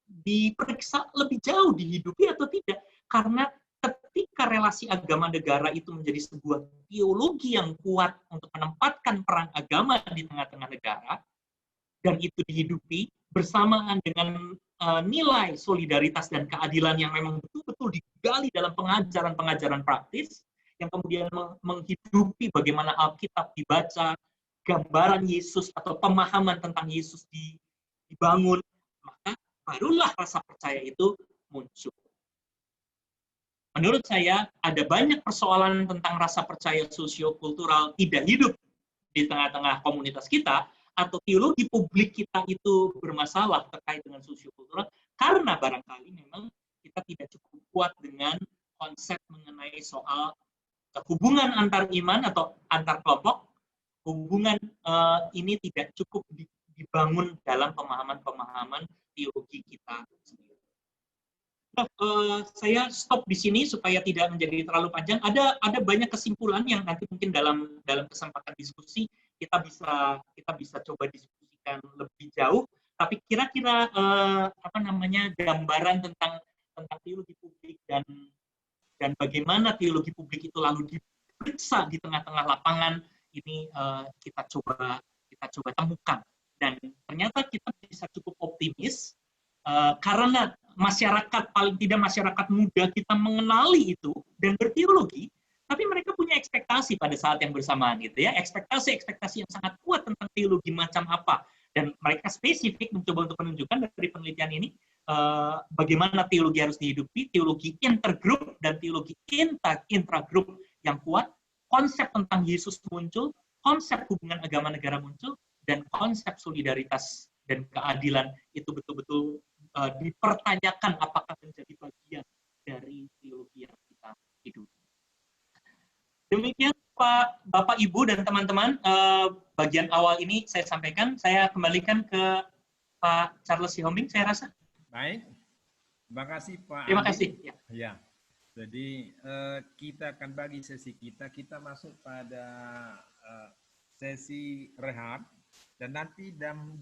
diperiksa lebih jauh, dihidupi atau tidak. Karena ketika relasi agama negara itu menjadi sebuah teologi yang kuat untuk menempatkan peran agama di tengah-tengah negara, dan itu dihidupi bersamaan dengan nilai solidaritas dan keadilan yang memang betul-betul digali dalam pengajaran-pengajaran praktis, yang kemudian menghidupi bagaimana Alkitab dibaca, gambaran Yesus atau pemahaman tentang Yesus dibangun, maka barulah rasa percaya itu muncul. Menurut saya, ada banyak persoalan tentang rasa percaya sosiokultural tidak hidup di tengah-tengah komunitas kita, atau teologi publik kita itu bermasalah terkait dengan sosiokultural, karena barangkali memang kita tidak cukup kuat dengan konsep mengenai soal hubungan antar iman atau antar kelompok. Hubungan ini tidak cukup dibangun dalam pemahaman-pemahaman teologi kita sendiri. Nah, saya stop di sini supaya tidak menjadi terlalu panjang. Ada banyak kesimpulan yang nanti mungkin dalam kesempatan diskusi kita bisa coba diskusikan lebih jauh. Tapi kira-kira gambaran tentang teologi publik dan bagaimana teologi publik itu lalu diperiksa di tengah-tengah lapangan ini kita coba temukan. Dan ternyata kita bisa cukup optimis karena masyarakat, paling tidak masyarakat muda kita mengenali itu dan berteologi, tapi mereka punya ekspektasi pada saat yang bersamaan gitu ya, ekspektasi yang sangat kuat tentang teologi macam apa, dan mereka spesifik mencoba untuk menunjukkan dari penelitian ini bagaimana teologi harus dihidupi, teologi intergroup dan teologi intragroup yang kuat, konsep tentang Yesus muncul, konsep hubungan agama negara muncul, dan konsep solidaritas dan keadilan itu betul-betul dipertanyakan apakah menjadi bagian dari teologi yang kita hidupi. Demikian Pak, Bapak, Ibu, dan teman-teman, bagian awal ini saya sampaikan. Saya kembalikan ke Pak Charles Sihombing, saya rasa. Baik, terima kasih Pak Terima Andi. kasih. Ya, jadi kita akan bagi sesi kita masuk pada sesi rehat, dan nanti jam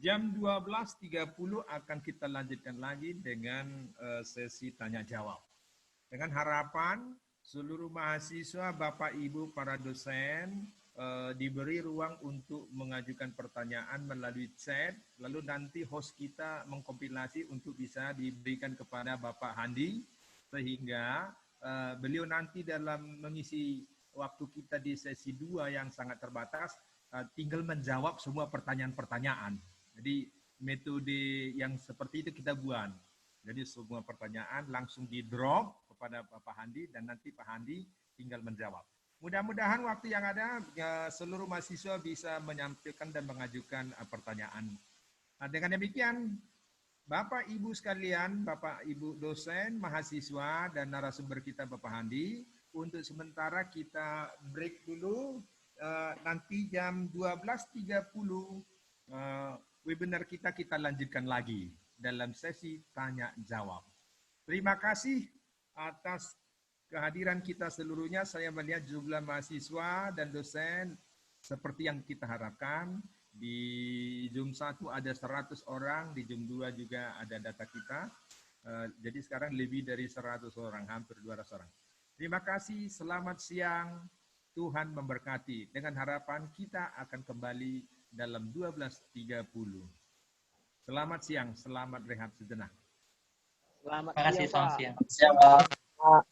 12.30 akan kita lanjutkan lagi dengan sesi tanya jawab. Dengan harapan seluruh mahasiswa, Bapak Ibu para dosen diberi ruang untuk mengajukan pertanyaan melalui chat, lalu nanti host kita mengkompilasi untuk bisa diberikan kepada Bapak Handi, sehingga beliau nanti dalam mengisi waktu kita di sesi 2 yang sangat terbatas, tinggal menjawab semua pertanyaan-pertanyaan. Jadi metode yang seperti itu kita buat. Jadi semua pertanyaan langsung di-drop kepada Bapak Handi, dan nanti Pak Handi tinggal menjawab. Mudah-mudahan waktu yang ada seluruh mahasiswa bisa menyampaikan dan mengajukan pertanyaan. Nah, dengan demikian, Bapak Ibu sekalian, Bapak Ibu dosen, mahasiswa, dan narasumber kita Bapak Handi, untuk sementara kita break dulu. Nanti jam 12.30 webinar kita lanjutkan lagi dalam sesi tanya jawab. Terima kasih atas kehadiran kita seluruhnya. Saya melihat jumlah mahasiswa dan dosen seperti yang kita harapkan. Di Zoom 1 ada 100 orang, di Zoom 2 juga ada data kita. Jadi sekarang lebih dari 100 orang, hampir 200 orang. Terima kasih, selamat siang, Tuhan memberkati. Dengan harapan kita akan kembali dalam 12.30. Selamat siang, selamat rehat sejenak. Selamat Terima kasih, siang, selamat Pak. siang. Pak.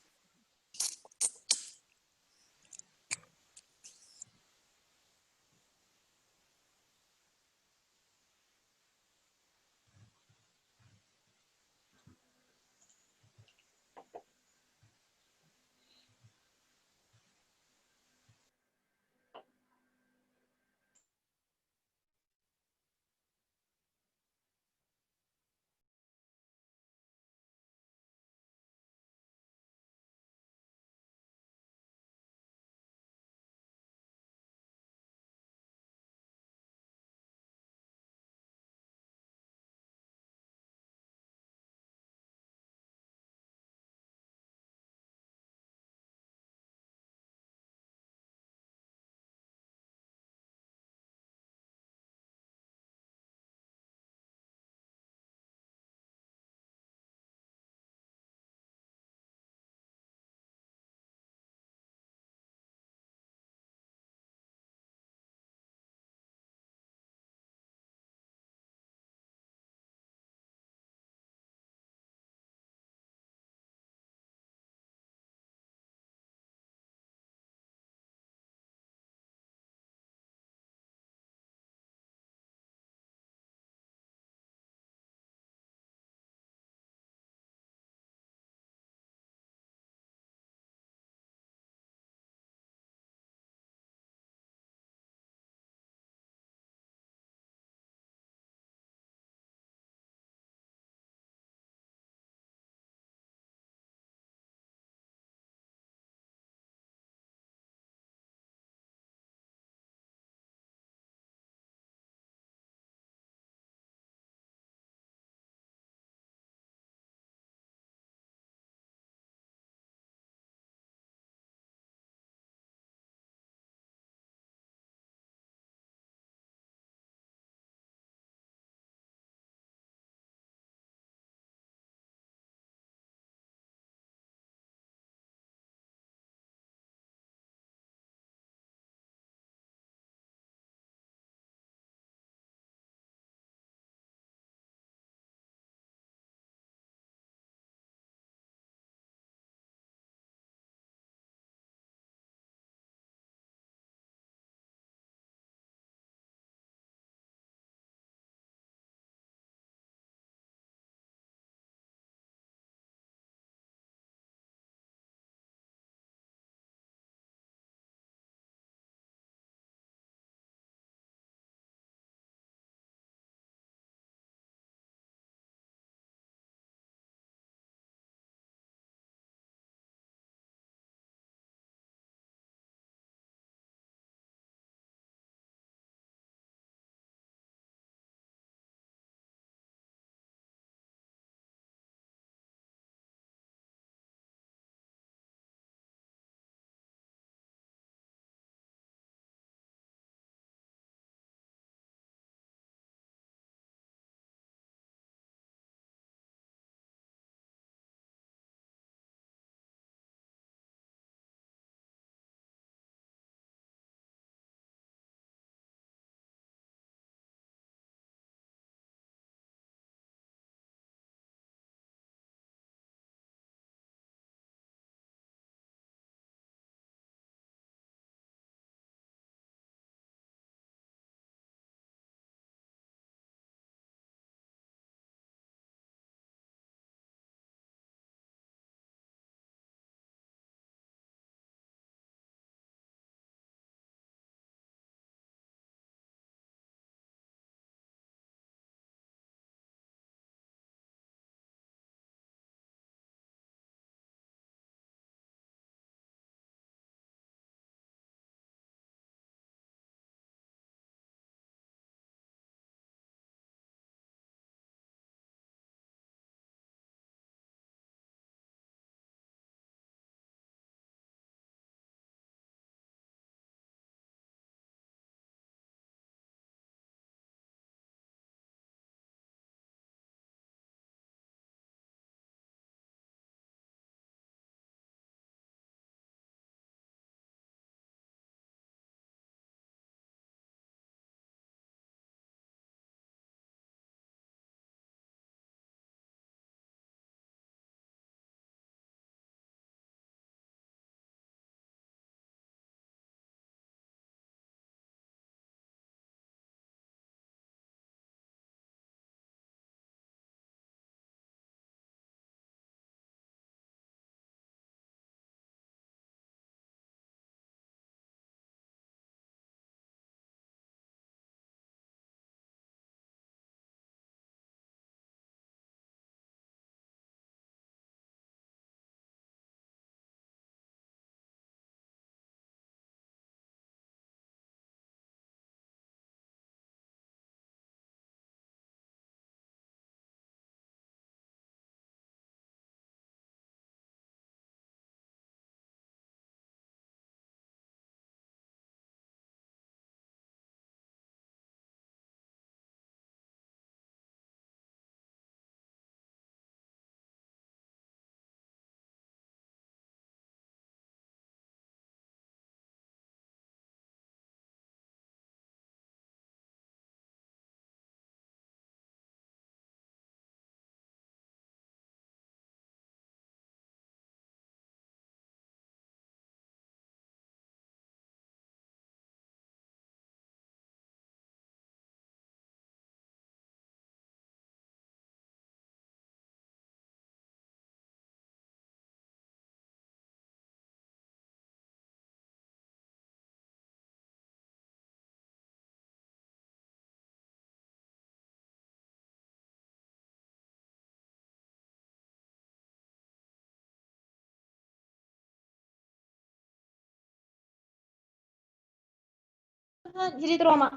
jadi trauma.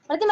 Berarti